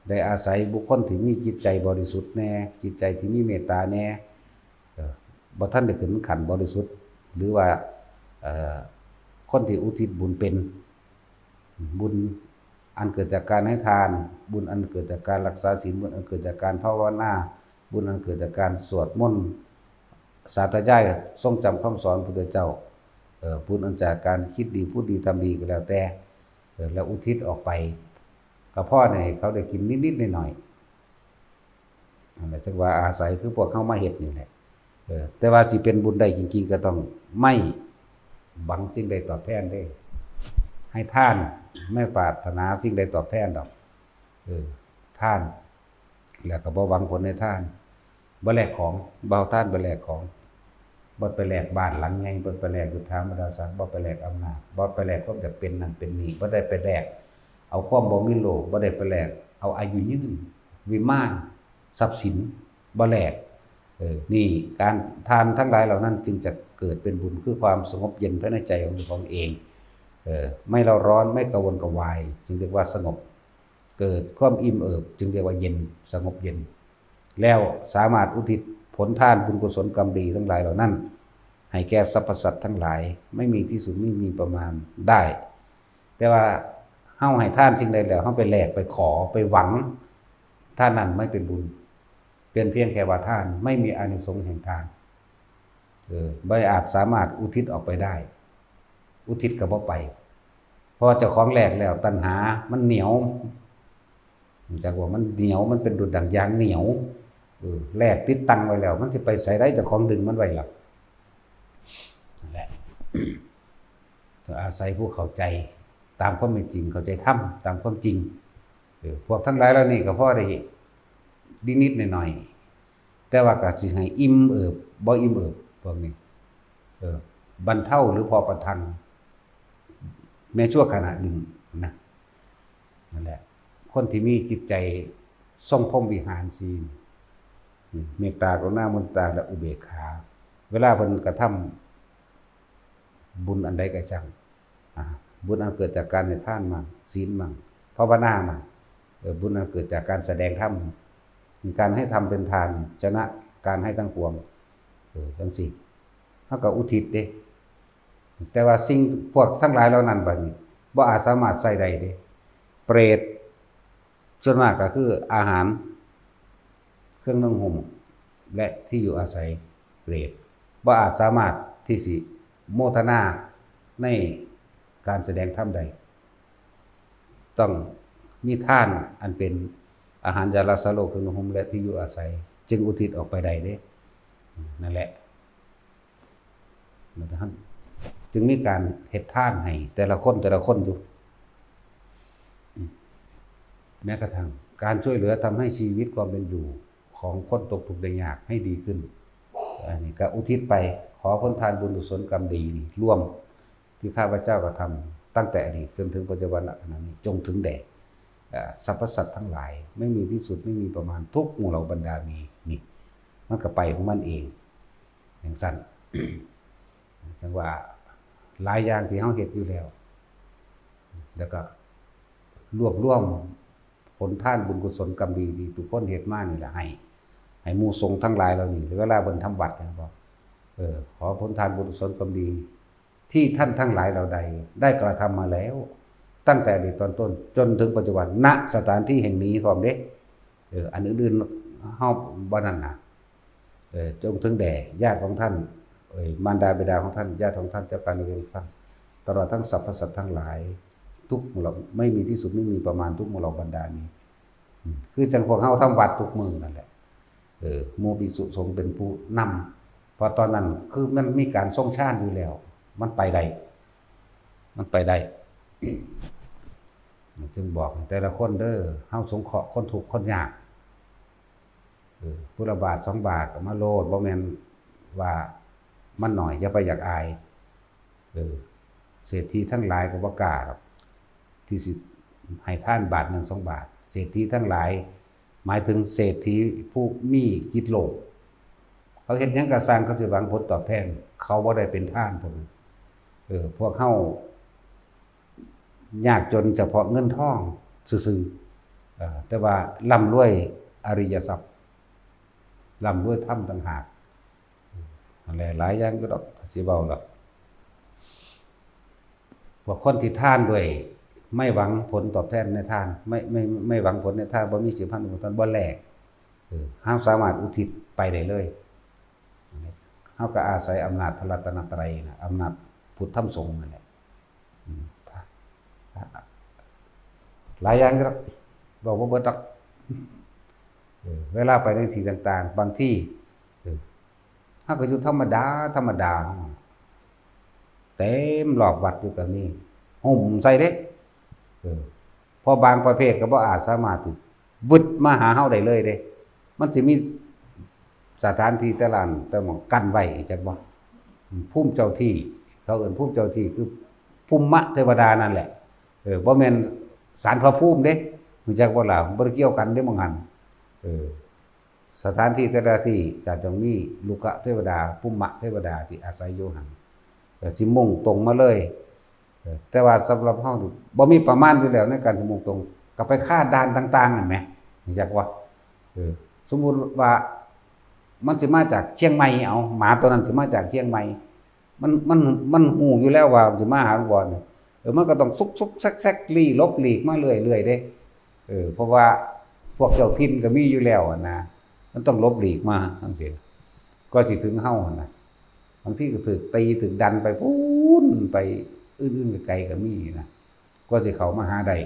ได้อาศัยบุคคลที่มีจิตใจบริสุทธิ์แน่จิตใจที่มีเมตตาแน่บ่ทันได้ขึ้นขันบริสุทธิ์หรือว่าคนที่อุทิศบุญเป็นบุญอันเกิดจากการให้ทานบุญอันเกิดจากการรักษาศีลบุญอันเกิดจากการภาวนาบุญอันเกิดจากการสวดมนต์สาธยายทรงจำคำสอนพระพุทธเจ้าบุญอันจากการคิดดีพูดดีทำดีก็แล้วแต่แล้วอุทิศออกไปกับพ่อเนี่ยเขาได้กินนิดๆหน่อยๆนั่นแหละจังว่าอาศัยคือพวกเข้ามาเฮ็ดนี่แหละแต่ว่าสิเป็นบุญได้จริงๆก็ต้องไม่หวังสิ่งใดตอบแทนได้ให้ทานไม่ปรารถนาสิ่งใดตอบแทนดอกทานแล้วก็บ่หวังผลในทานบ่แลกของบ่เอาทานบ่แลกของบ่ไปแลกบ้านหลังใหญ่บ่ไปแลกยุทธามดาศักดิ์บ่ไปแลกอำนาจบ่ไปแลกความจะเป็นนั่นเป็นนี่บ่ได้ไปแลกเอาความบ่มีโลภบ่ได้ไปแลกเอาอายุยืนวิมานทรัพย์สินบ่แลกนี่การทานทั้งหลายเหล่านั้นจึงจะเกิดเป็นบุญคือความสงบเย็นภายในใจของเองไม่เราร้อนไม่กระวนกระวายจึงเรียกว่าสงบเกิดความอิ่มเอิบจึงเรียกว่าเย็นสงบเย็นแล้วสามารถอุทิศผลทานบุญกุศลกรรมดีทั้งหลายเหล่านั้นให้แก่สรรพสัตว์ทั้งหลายไม่มีที่สุดไม่มีประมาณได้แต่ว่าเฮาให้ทานสิ่งใดแล้วเฮาไปแลกไปขอไปหวังท่านนั้นไม่เป็นบุญเป็นเพียงแค่ว่าทานไม่มีอานิสงส์แห่งทานไม่อาจสามารถอุทิศออกไปได้อุทิศก็บ่ไปเพราะเจ้าของแลกแล้วตัณหามันเหนียวจากว่ามันเหนียวมันเป็นดุจดั่งยางเหนียวแลกติดตังไว้แล้วมันสิไปใส่ได้เจ้าของดึงมันไว้ล่ะนั่นแหละต้องอาศัยผู้เข้าใจตามความเป็นจริงเข้าใจธรรมตามความจริงพวกทั้งหลายแล้วนี่ก็พอได้นิดๆหน่อยๆแต่ว่าก็สิให้อิ่มเอิบบ่อิ่มเอิบพวกนี้บรรเทาหรือพอประทังแม้ชั่วขณะหนึ่งนะนั่นแหละคนที่มีจิตใจทรงพรหมวิหารศีลเมตตากรุณามุทิตาและอุเบกขาเวลาเพิ่นกระทำบุญอันใดก็ช่างบุญอันเกิดจากการให้ทานมั่งศีลมั่งภาวนามั่งบุญอันเกิดจากการแสดงธรรมมีการให้ทำเป็นทานชนะการให้ทั้งปวงจังซี่เฮาก็อุทิศเด้แต่ว่าสิ่งพวกทั้งหลายเหล่านั้นบัดนี้บ่อาจสามารถใช้ได้เด้เปรตส่วนมากก็คืออาหารเครื่องนุ่งห่มและที่อยู่อาศัยเปรตบ่อาจสามารถที่สิโมทนาในการแสดงธรรมใดต้องมีทานอันเป็นอาหารยารักษาโรคเครื่องนุ่งห่มและที่อยู่อาศัยจึงอุทิศออกไปได้เด้นั่นแหละท่านจึงมีการเฮ็ดทานให้แต่ละคนอยู่แม้กระทั่งการช่วยเหลือทำให้ชีวิตความเป็นอยู่ของคนตกทุกข์ได้ยากให้ดีขึ้นอันนี้ก็อุทิศไปขอผลทานบุญกุศลกรรมดีนี่ร่วมที่ข้าพเจ้าก็ทำตั้งแต่อดีตจนถึงปัจจุบันขณะนี้จงถึงแด่สรรพสัตว์ทั้งหลายไม่มีที่สุดไม่มีประมาณทุกหมู่เหล่าบรรดามีนี่มันก็ไปของมันเองอย่างสั้น จังว่าหลายอย่างที่เฮาเฮ็ดอยู่แล้วแล้วก็รวบรวมผลทานบุญกุศลกรรมดีทุกคนเฮ็ดมานี่แหละให้หมู่สงฆ์ทั้งหลายเหล่านี้เวลาเพิ่นทำวัดเนี่ยบอกขอผลทานบุญกุศลกรรมดีที่ท่านทั้งหลายเหล่าใดได้กระทำมาแล้วตั้งแต่ในตอนต้นจนถึงปัจจุบันณสถานที่แห่งนี้พร้อมเด้อันอื่นๆเฮาบ่นั่นน่ะจงถึงแด่ญาติของท่านมารดาบิดาของท่านญาติของท่านเจ้าการนายเวรของท่านตลอดทั้งสรรพสัตว์ทั้งหลายทุกหมู่เหล่าไม่มีที่สุดไม่มีประมาณทุกหมู่เหล่าบรรดามีคือจังพวกเฮาทำวัดทุกมื้อนั่นแหละหมู่ภิกษุสงฆ์เป็นผู้นำเพราะตอนนั้นคือมันมีการทรงฌานอยู่แล้ว มันไปได้มันไปได้จึงบอกแต่ละคนเด้อเฮาสงเคราะห์คนทุกข์คนยากพุทธบาท2 บาทก็มาโลดบ่แม่นว่ามันหน่อยอย่าไปอยากอายเศรษฐีทั้งหลายก็บ่กล้าหรอกที่สิให้ทานบาท1 2 บาทเศรษฐีทั้งหลายหมายถึงเศรษฐีผู้มีจิตโลภเขาเฮ็ดหยังก็สร้างเขาสิหวังผลตอบแทนเขาบ่ได้เป็นทานพวกนั้นพวกเฮายากจนเฉพาะเงินทองซื่อๆแต่ว่าร่ำรวยอริยทรัพย์ร่ำรวยธรรมต่างหากอะไรหลายอย่างก็ดอกสิเว้าล่ะพวกคนที่ทานด้วยไม่หวังผลตอบแทนในทานไม่หวังผลในทานบ่มีสิพันธุ์ตอนบ่แลกเฮาสามารถอุทิศไปได้เลยเฮาก็อาศัยอำนาจพระรัตนตรัยนะอำนาจพุทธธรรมสงฆ์นั่นแหละหลายอย่างก็บอกว่าเบิดดอกเวลาไปในที่ต่างๆบางที่เฮาก็อยู่ธรรมดาเต็มรอบวัดอยู่ก็มีห่มใส่เด้พอบางประเภทก็บ่อาจสามารถวึดมาหาเฮาได้เลยเด้มันสิมีสถานที่แต่ละแต่หม่องกั้นไว้จักบ่ภูมิเจ้าที่เขาเอิ้นภูมิเจ้าที่คือภูมิมะเทวดานั่นแหละบ่แม่นศาลพระภูมิเด้รู้จักบ่ล่ะบ่ได้เกี่ยวกันเด้มองหันสถานที่แต่ละที่ก็ต้องมีลูกเทวดาภูมิมะเทวดาที่อาศัยอยู่หั่นสิมุ่งตรงมาเลยแต่ว่าสำหรับเฮาบ่มีประมาณอยู่แล้วในการสิมุ่งตรงก็ไปคาดด่านต่างๆนั่นแหมรู้จักว่าสมมุติว่ามันสิมาจากเชียงใหม่เอาหมาตัวนั้นสิมาจากเชียงใหม่มันฮู้อยู่แล้วว่าสิมาหาหลวงพ่อนี่มันก็ต้องซุกๆแซกๆลี้ลบหลีกมาเรื่อยๆเด้เพราะว่าพวกเจ้าถิ่นก็มีอยู่แล้วนะมันต้องลบหลีกมาจังซี่ก็สิถึงเฮาหั่นน่ะบางทีก็ถูกตีถูกดันไปพูนไปอื่นๆไกลๆก็มีนะก็สิเข้ามาหาได้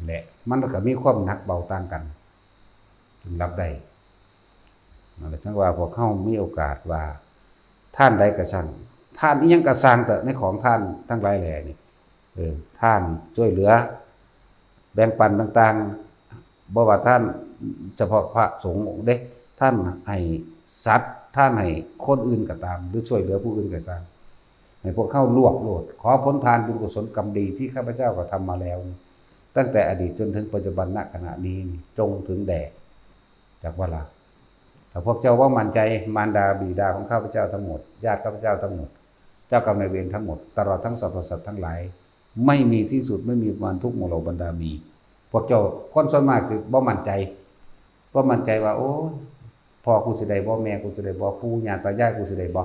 แหละมันก็มีความหนักเบาต่างกันถึงรับได้นั่นแหละจังว่าพวกเฮามีโอกาสว่าท่านใดก็ช่างท่านอีหยังก็สร้างแต่ในของท่านทั้งหลายแหล่นี่ท่านช่วยเหลือแบ่งปันต่างๆบ่ว่าท่านเฉพาะพระสงฆ์เด้ท่านให้สัตว์ท่านให้คนอื่นก็ตามหรือช่วยเหลือผู้อื่นก็ตามให้พวกเข้าลวกโลดขอผลทานบุญกุศลกรรมดีที่ข้าพเจ้าก็ทำมาแล้วตั้งแต่อดีตจนถึงปัจจุบันณขณะนี้จงถึงแด่จากว่าล่ะถ้าพวกเจ้าว่ามั่นใจมารดาบิดาของข้าพเจ้าทั้งหมดญาติข้าพเจ้าทั้งหมดเจ้ากรรมนายเวรทั้งหมดตลอดทั้งสรรพสัตว์ทั้งหลายไม่มีที่สุดไม่มีประมาณทุกโมโลบรรดามีพวกเจ้าคนส่วนมากคือบ่มั่นใจว่าโอ้พ่อกูสิได้บ่แม่กูสิได้บ่ปู่ย่าตายายกูสิได้บ่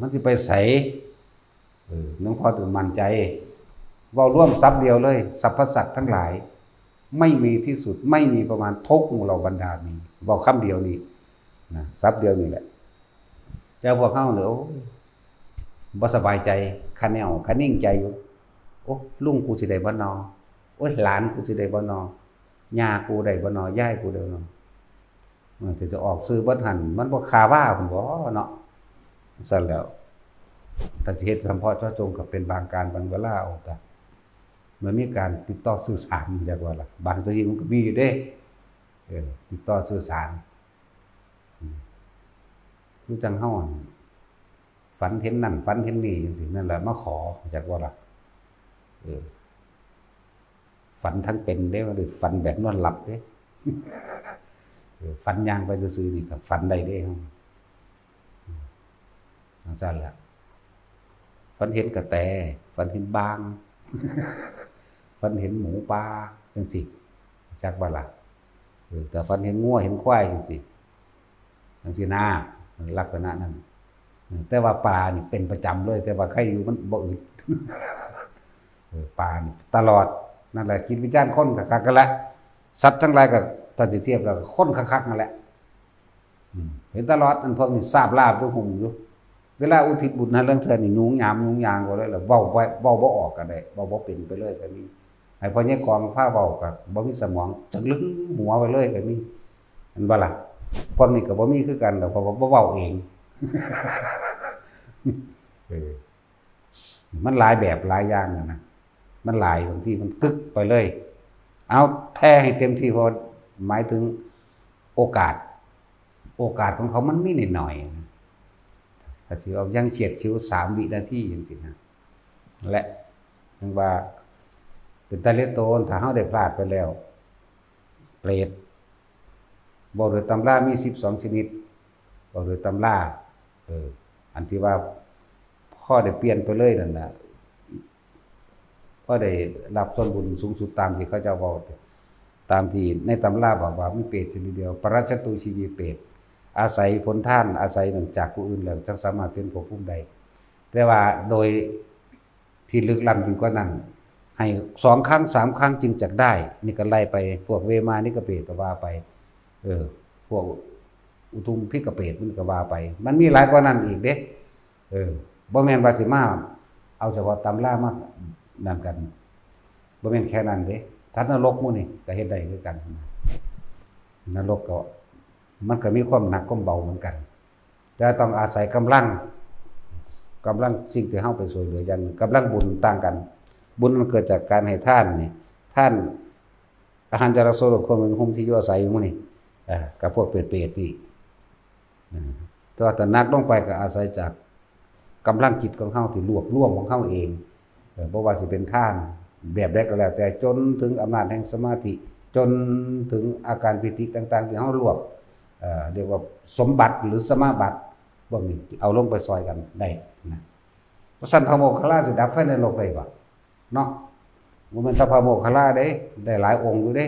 มันสิไปไสน้องพ่อถึงมั่นใจเว้าร่วมทรัพย์เดียวเลยสรรพสัตว์ทั้งหลายไม่มีที่สุดไม่มีประมาณทุกโมโลบรรดามีบอกคำเดียวนี่นะทรัพย์เดียวนี่แหละเจ้าพวกเฮาเด้อบ่สบายใจคะแนวคะนิ่งใจอยู่โอ้ลุงกูสิได้บ่นอโอ้ยหลานกูสิได้บ่นอย่ากูได้บ่นอย่ายกูได้บ่นอมันจะออกซื้อบ่ทันมันบ่คาว่าพุ่นบ่เนาะซั่นแล้วถ้าสิเฮ็ดเฉพาะเจาะจงก็เป็นบางการบางเวลาเอาแต่เมื่อมีการติดต่อสื่อสารจักว่าล่ะบางสิ่งมันก็มีอยู่เด้ติดต่อสื่อสารคือจังเฮาฝันเห็นนั่นฝันเห็นนี่จังซี่นั่นแหละมาขอจักว่าล่ะฝันทั้งเป็นเด้ว่าฝันแบบนอนหลับเด้ฝันย่างไปซื่อๆนี่ก็ฝันได้เด้ครับจังซั่นแหละฝันเห็นกระแตฝันเห็นบางฝันเห็นหมูปลาจังซี่จักว่าล่ะแต่ฝันเห็นงัวเห็นควายจังซี่นะลักษณะนั้นแต่ว่าปลานี่เป็นประจำเลยแต่ว่าใครอยู่มันบ่อึดปลานี่ตลอดนั่นแหละจิตวิญญาณคนคักๆกันละสัตว์ทั้งหลายก็ถ้าสิเทียบแล้วคนคักๆนั่นแหละเห็นตลอดอันพวกนี้ทราบลาบอยู่หุ่มอยู่เวลาอุทิศบุญให้เรื่องเทื่อนี่ยุ่งยามก็เลยแล้วเว้าบ่ออกก็ได้เว้าบ่เป็นไปเลยก็มีให้พ่อใหญ่กองพาเว้าก็บ่มีสมองจังลึงหัวไปเลยก็มีอันบ่ล่ะพวกนี้ก็บ่มีคือกันแล้วเพราะว่าบ่เว้าเอง เออมันหลายแบบหลายอย่างนะมันหลายบางทีมันกึกไปเลยเอาแพ้ให้เต็มที่พอหมายถึงโอกาสของเขามันมีนิดหน่อยถ้าที่ว่ายังเฉียดชิว3 วินาทีจริงๆนะและถึงว่าเป็นตาเลโตนถ้าเฮาได้พลาดไปแล้วเปรตบอกโดยตำรามี12 ชนิดบอกโดยตำราอันที่ว่าพ่อได้เปลี่ยนไปเลยนั่นน่ะพ่อได้รับส่วนบุญสูงสุดตามที่เขาเจ้าบอกตามที่ในตำราบอกว่ามีเปรตชนิดเดียวปรัชตุชีวีเปรตอาศัยผลท่านอาศัยหนึ่งจากผู้อื่นแล้วจักสามารถเป็นภพภูมิใดแต่ว่าโดยที่ลึกล้ำยิ่งกว่านั้นให้2 ครั้ง 3 ครั้งจึงจักได้นี่ก็ไล่ไปพวกเวมานิกเปรตก็ว่าไปพวกอุทุมพิกเปรตมันก็ว่าไปมันมีหลายกว่านั้นอีกเด้บ่แม่นว่าสิมาเอาเฉพาะตำรามานั่นกันบ่แม่นแค่นั้นเด้ทัดนรกหมู่นี่ก็เฮ็ดได้คือกันนรกก็มันก็มีความหนักความเบาเหมือนกันแต่ต้องอาศัยกำลังสิ่งที่เฮาไปช่วยเหลืออย่างกำลังบุญต่างกันบุญมันเกิดจากการให้ทานนี่ท่านอาหารจารโสโลกคนเป็นหุมที่อยู่อาศัยอยู่หมู่นี่กับพวกเปรตๆนี่แต่นักลงไปก็อาศัยจากกำลังจิตของเฮาที่รวบรวมของเฮาเองบ่ว่าสิเป็นทานแบบใดก็แล้วแต่จนถึงอำนาจแห่งสมาธิจนถึงอาการปิติต่างๆที่เฮารวบเรียกว่าสมบัติหรือสมาบัติพวกนี้เอาลงไปซอยกันได้นะพระสันพระโมคคัลลาสิดับไฟในโลกได้บ่เนาะบ่แม่นถ้าพระโมคคัลลาได้หลายองค์อยู่เด้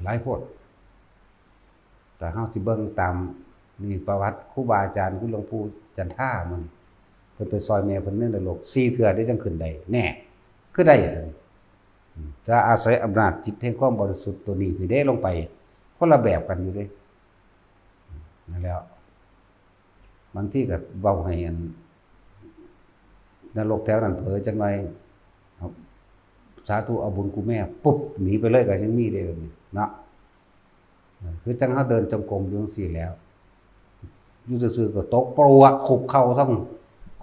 หลายโพดแต่เฮาสิเบิ่งตามนี่ประวัติครูบาอาจารย์คือหลวงปู่จันท่ามันเพิ่นไปซอยแม่เพิ่นในนรก4 เทื่อได้จังขึ้นได้แน่คือได้จะอาศัยอำนาจจิตแห่งความบริสุทธิ์ตัวนี้นี่ได้ลงไปคนละแบบกันอยู่เด้นั่นแล้วบางทีก็เว้าให้อันนรกแถวนั้นเผลอจังหน่อยสาธุเอาบุญกูแม่ปุ๊บหนีไปเลยก็ยังมีได้แบบนี้เนาะคือจังเฮาเดินจงกรมอยู่จังซี่แล้วอยู่ซื่อๆก็ตกปลวกขุบเข้าทั้ง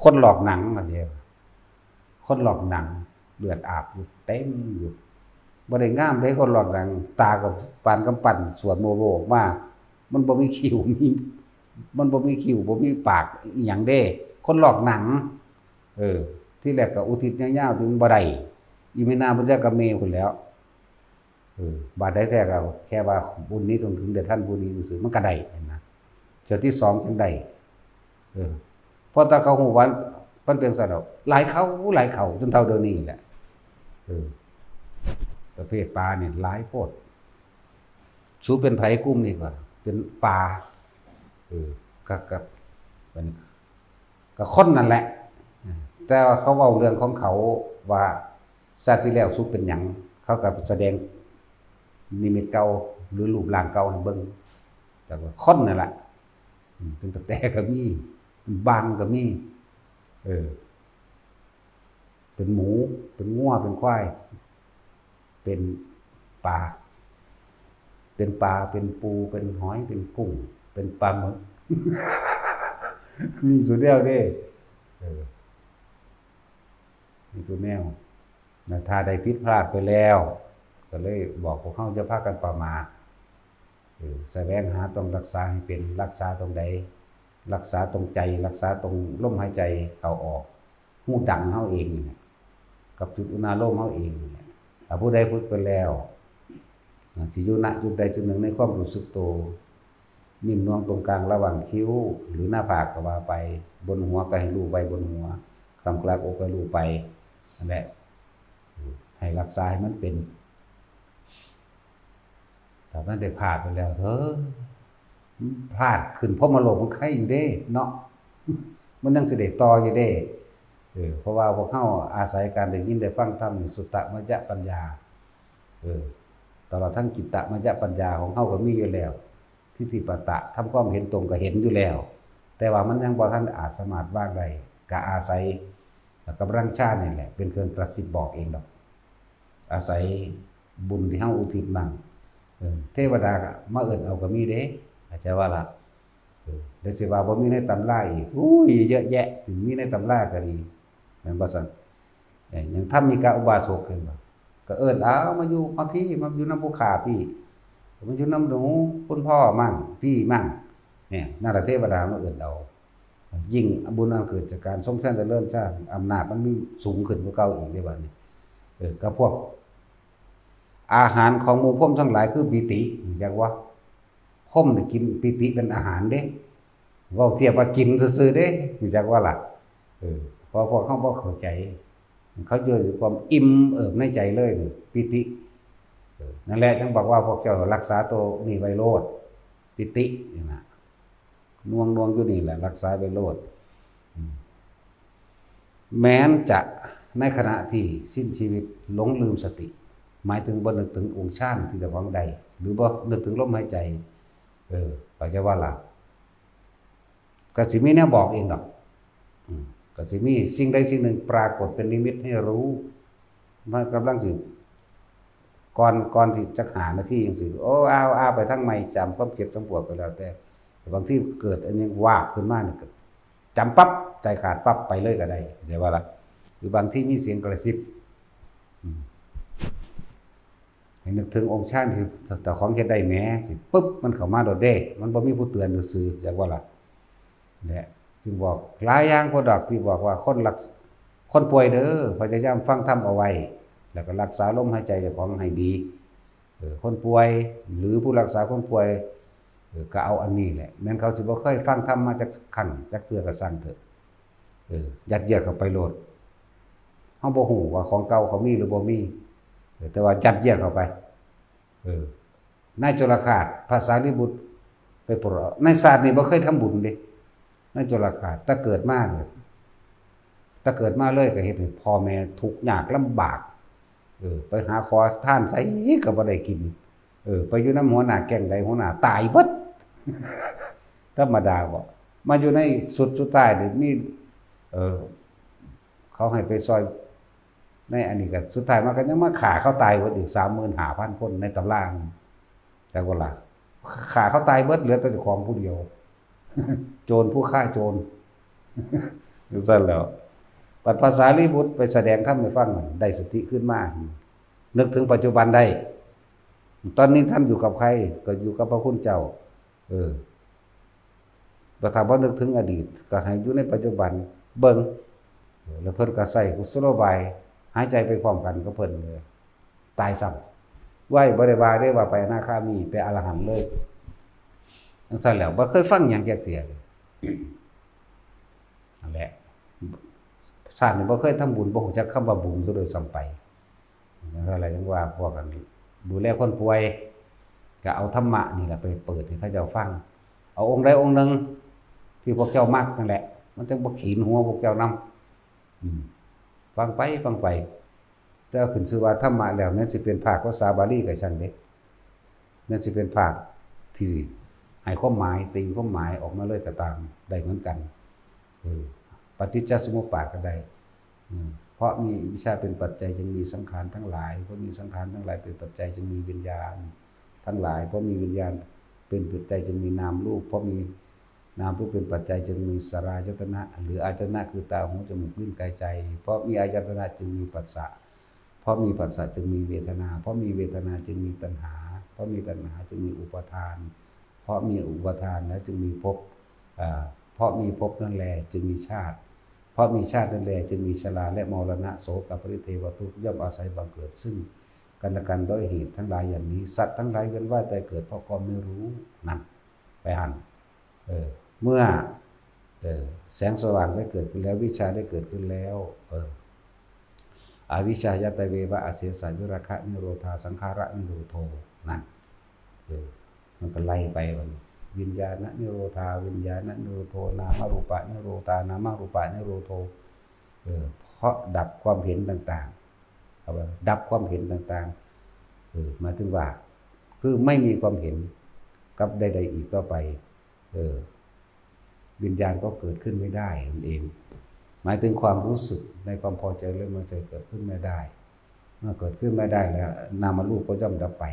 คนหลอกหนังอันเดียวคนหลอกหนังเลือดอาบอยู่เต็มอยู่บ่ได้งามเลยคนหลอกหนังตากับปานกำปั้นสวดโมโลออกมามันบ่มีคิ้วมันบ่มีคิ้วบ่มีปากอีหยังเด้คนหลอกหนังที่แรกก็อุทิศยาวๆถึงบ่ได้อีเมนาบุญญากะเมพุ่นแล้วบาดได้แท้ก็แค่ว่าบุญนี้ต้องถึงแด่ท่านผู้นี้ซื่อมันก็ได้นะเจ้าที่2จังได้เพราะถ้าเขาฮู้ว่ามันเป็นซะดอกหลายเขาจนเท่าเดี๋ยวนี้แหละประเภทปลานี่หลายโพดสูเป็นไผกุ้มนี่ก็เป็นปลากับเป็นก็คนนั่นแหละแต่ว่าเขาเว้าเรื่องของเขาว่าชาติที่แล้วสุเป็นหยังเขาก็แสดงนิมิตเก่าหรือรูปร่างเก่าให้เบิ่งจากว่าคนนั่นแหละถึงแต่ก็มีบางก็มีเป็นหมูเป็นงัวเป็นควายเป็นปลาเป็นปูเป็นหอยเป็นกุ้งเป็นปลาหมึก มีสุดแล้วเด้มีสุดแนวนะถ้าได้ผิดพลาดไปแล้วก็เลยบอกพวกเขาจะพากันประมาทแสวงหาต้องรักษาให้เป็นรักษาตรงใดรักษาตรงใจรักษาตรงลมหายใจเข้าออกหูดังเฮาเองนี่กับจุดอุณาโลมเฮาเองนี่ถ้าผู้ใดฝึกไปแล้วสิอยู่ณจุดใดจุดหนึ่งในความรู้สึกตัวนิ่มนวลตรงกลางระหว่างคิ้วหรือหน้าผากก็ว่าไปบนหัวก็ให้รู้ไว้บนหัวกลางกลางอกก็รู้ไปนั่นแหละให้รักษาให้มันเป็นถ้ามันได้พลาดไปแล้วเถอะพลาดขึ้นเพราะมาโลภมันไข่อยู่เด้เนาะมันยังสิได้ต่ออยู่เด้เพราะว่าพวกเฮาอาศัยการได้ยินได้ฟังธรรมนี่สุตตมัจจะปัญญาตลอดทั้งจิตตมัจจะปัญญาของเฮาก็มีอยู่แล้วทิฏฐิปตะทำความเห็นตรงก็เห็นอยู่แล้วแต่ว่ามันยังบ่ทันอาจสามารถวางได้ก็อาศัยกำลังฌานนี่แหละเป็นเครื่องกระซิบบอกเองดอกอาศัยบุญที่เฮาอุทิศมั่งเทวดาก็มาเอิ้นเอาก็มีเด้อาจจะว่าล่ะ ได้สิว่าบ่มีในตำราอีกอุ้ยเยอะแยะถึงมีในตำราก็ดีแม่นบ่ซั่นอย่างถ้ามีการอุบาสกขึ้นบ่ก็เอิ้นเอามาอยู่มาพี่มาอยู่นำผู้ขาพี่มาอยู่นำหนูคุณพ่อมั่งพี่มั่งเนี่ยนาฏเทวดามาเอิ้นเอายิ่งบุญอันเกิดจากการสมแทนเจริญสร้างอำนาจมันมีสูงขึ้นกว่าเก่าอีกเด้บัดนี้ก็พวกอาหารของหมู่พรหมทั้งหลายคือปิติจักว่าพรหมนี่กินปิติเป็นอาหารเด้เว้าเทียบว่ากินซื่อๆเด้จักว่าล่ะพอพวกเฮาบ่เข้าใจเขาเจอความอิ่มเอิบในใจเลยปิตินั่นแหละจังบอกว่าพวกเจ้ารักษาตัวนี่ไว้โลดปิตินี่นะน่วงอยู่นี่แหละรักษาไว้โลดแม้นจะในขณะที่สิ้นชีวิตหลงลืมสติหมายถึงบ่นึกถึงองค์ฌานที่เจ้าของใดหรือบ่นึกถึงลมหายใจก็จะว่าล่ะก็สิมีแนวบอกเองดอกก็สิมีสิ่งใดสิ่งหนึ่งปรากฏเป็นนิมิตให้รู้มันกำลังสิก่อนที่จะหาหน้าที่จังซี่โอ้เอาไปทั้งไม่จำความเจ็บทั้งปวดไปแล้วแต่บางทีเกิดอันนี้วาบขึ้นมาเนี่ยจำปั๊บใจขาดปั๊บไปเลยก็ได้ใช่ว่าล่ะหรือบางที่มีเสียงกระซิบให้นึกถึงองค์ฌานที่แต่ของเฮ็ดได้แหมสิปึ๊บมันเข้ามาโดดเด้มันบ่มีผู้เตือนซื่อจักว่าล่ะเนี่ยจึงบอกหลายอย่างพอดอกที่บอกว่าคนป่วยเด้อพยายามฟังธรรมเอาไว้แล้วก็รักษาลมหายใจเจ้าของให้ดีคนป่วยหรือผู้รักษาคนป่วยก็เอาอันนี้แหละแม้นเขาสิบ่เคยฟังธรรมมาจากขั้นจากเทื่อก็สั่งเถอะยัดเยียดเข้าไปโลดเฮาบ่ฮู้ว่าของเก่าเขามีหรือบ่มีแต่ว่ายัดเยียดเข้าไปนายโจรคาตภาษาลิบุตรไปโปรดในศาสตร์นี่บ่เคยทำบุญเด้นายโจรคาตถ้าเกิดมาเนี่ยถ้าเกิดมาเลยก็เฮ็ดให้พ่อแม่ทุกข์ยากลำบากไปหาขอทานไสก็บ่ได้กินไปอยู่นำหัวหน้าแก๊งใดหัวหน้าตายเบิดธรรมดาบ่มาอยู่ในสุดท้ายนี่มีเขาให้ไปซอยในอันนี้ก็สุดท้ายมันก็ยังมาฆ่าเขาตายเบิดอีก 35,000 คนในตำราแต่ว่าล่ะฆ่าเขาตายเบิดเหลือแต่เจ้าของผู้เดียวโจรผู้ฆ่าโจรซั่นแล้วปัจภาษาลีบุตรไปแสดงธรรมให้ฟังได้สติขึ้นมานึกถึงปัจจุบันได้ตอนนี้ท่านอยู่กับใครก็อยู่กับพระคุณเจ้าแต่ถ้าบ่นึกถึงอดีตก็ให้อยู่ในปัจจุบันเบิ่งแล้วเพิ่นก็ใส่กุศโลบายหายใจไปพร้อมกันก็เพิ่นเลยตายซ้ำไหว้บ่ได้ว่าได้ว่าไปอนาคามีไปอรหันต์เลยจังซั่นแล้วบ่เคยฟังหยังจักเที่ยนั่นแหละชาตินี่บ่เคยทำบุญบ่ฮู้จักคำว่าบุญซะโดยซ้ำไปอะไรจังว่าพวกกันดูแลคนป่วยก็เอาธรรมะนี่แหละไปเปิดให้เขาเจ้าฟังเอาองค์ใดองค์หนึ่งที่พวกเจ้ามักนั่นแหละมันจังบ่ขีนหัวพวกเจ้านำฟังไปแต่ขึ้นชื่อว่าธรรมะแล้วนั้นสิเป็นภาคภาษาบาลีก็ช่างเด้นั่นสิเป็นภาคที่ให้ความหมายตีความหมายออกมาเลยก็ตามได้เหมือนกันปฏิจจสมุปบาทก็ได้เพราะมีวิชาเป็นปัจจัยจึงมีสังขารทั้งหลายเพราะมีสังขารทั้งหลายเป็นปัจจัยจึงมีวิญญาณทั้งหลายเพราะมีวิญญาณเป็นปัจจัยจึงมีนามรูปเพราะมีนามรูปเป็นปัจจัยจึงมีสลายตนะหรืออายตนะคือตาหูจมูกลิ้นกายใจเพราะมีอายตนะจึงมีผัสสะเพราะมีผัสสะจึงมีเวทนาเพราะมีเวทนาจึงมีตัณหาเพราะมีตัณหาจึงมีอุปาทานเพราะมีอุปาทานแล้วจึงมีภพเพราะมีภพนั่นแลจึงมีชาติเพราะมีชาตินั่นแลจึงมีชราและมรณะโศกปริเทวทุกข์ย่อมอาศัยบังเกิดซึ่งกันและกันด้วยเหตุทั้งหลายอย่างนี้สัตว์ทั้งหลายเวียนว่ายตายเกิดเพราะความไม่รู้นั่นไปหันเมื่อแสงสว่างได้เกิดขึ้นแล้ววิชาได้เกิดขึ้นแล้วอวิชชายตเววะอเสสะยุราคะนิโรธาสังขาระนิโรโทนั่นมันก็ไล่ไปวันวิญญาณนิโรธาวิญญาณนิโรโทนามรูปะนิโรธานามรูปะนิโรโทเพราะดับความเห็นต่างๆเอาว่าดับความเห็นต่างๆหมายถึงว่าคือไม่มีความเห็นกับใดๆอีกต่อไปวิญญาณก็เกิดขึ้นไม่ได้นั่นเองหมายถึงความรู้สึกในความพอใจหรือไม่ใจเกิดขึ้นไม่ได้เมื่อเกิดขึ้นไม่ได้แล้วนามรูปก็ย่อมดับไป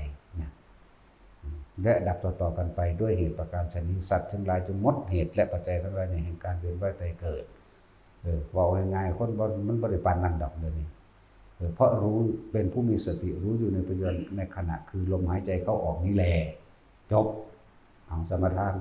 และดับต่อๆกันไปด้วยเหตุประการชนิดสัตว์ทั้งหลายจงหมดเหตุและปัจจัยทั้งหลายในแห่งการเวียนว่ายตายเกิดว่าง่ายๆคนมันบริปานนั่นดอกเลยนี่เพราะรู้เป็นผู้มีสติรู้อยู่ในปัจจุบันในขณะคือลมหายใจเข้าออกนี่แหละจบเอาสมทาน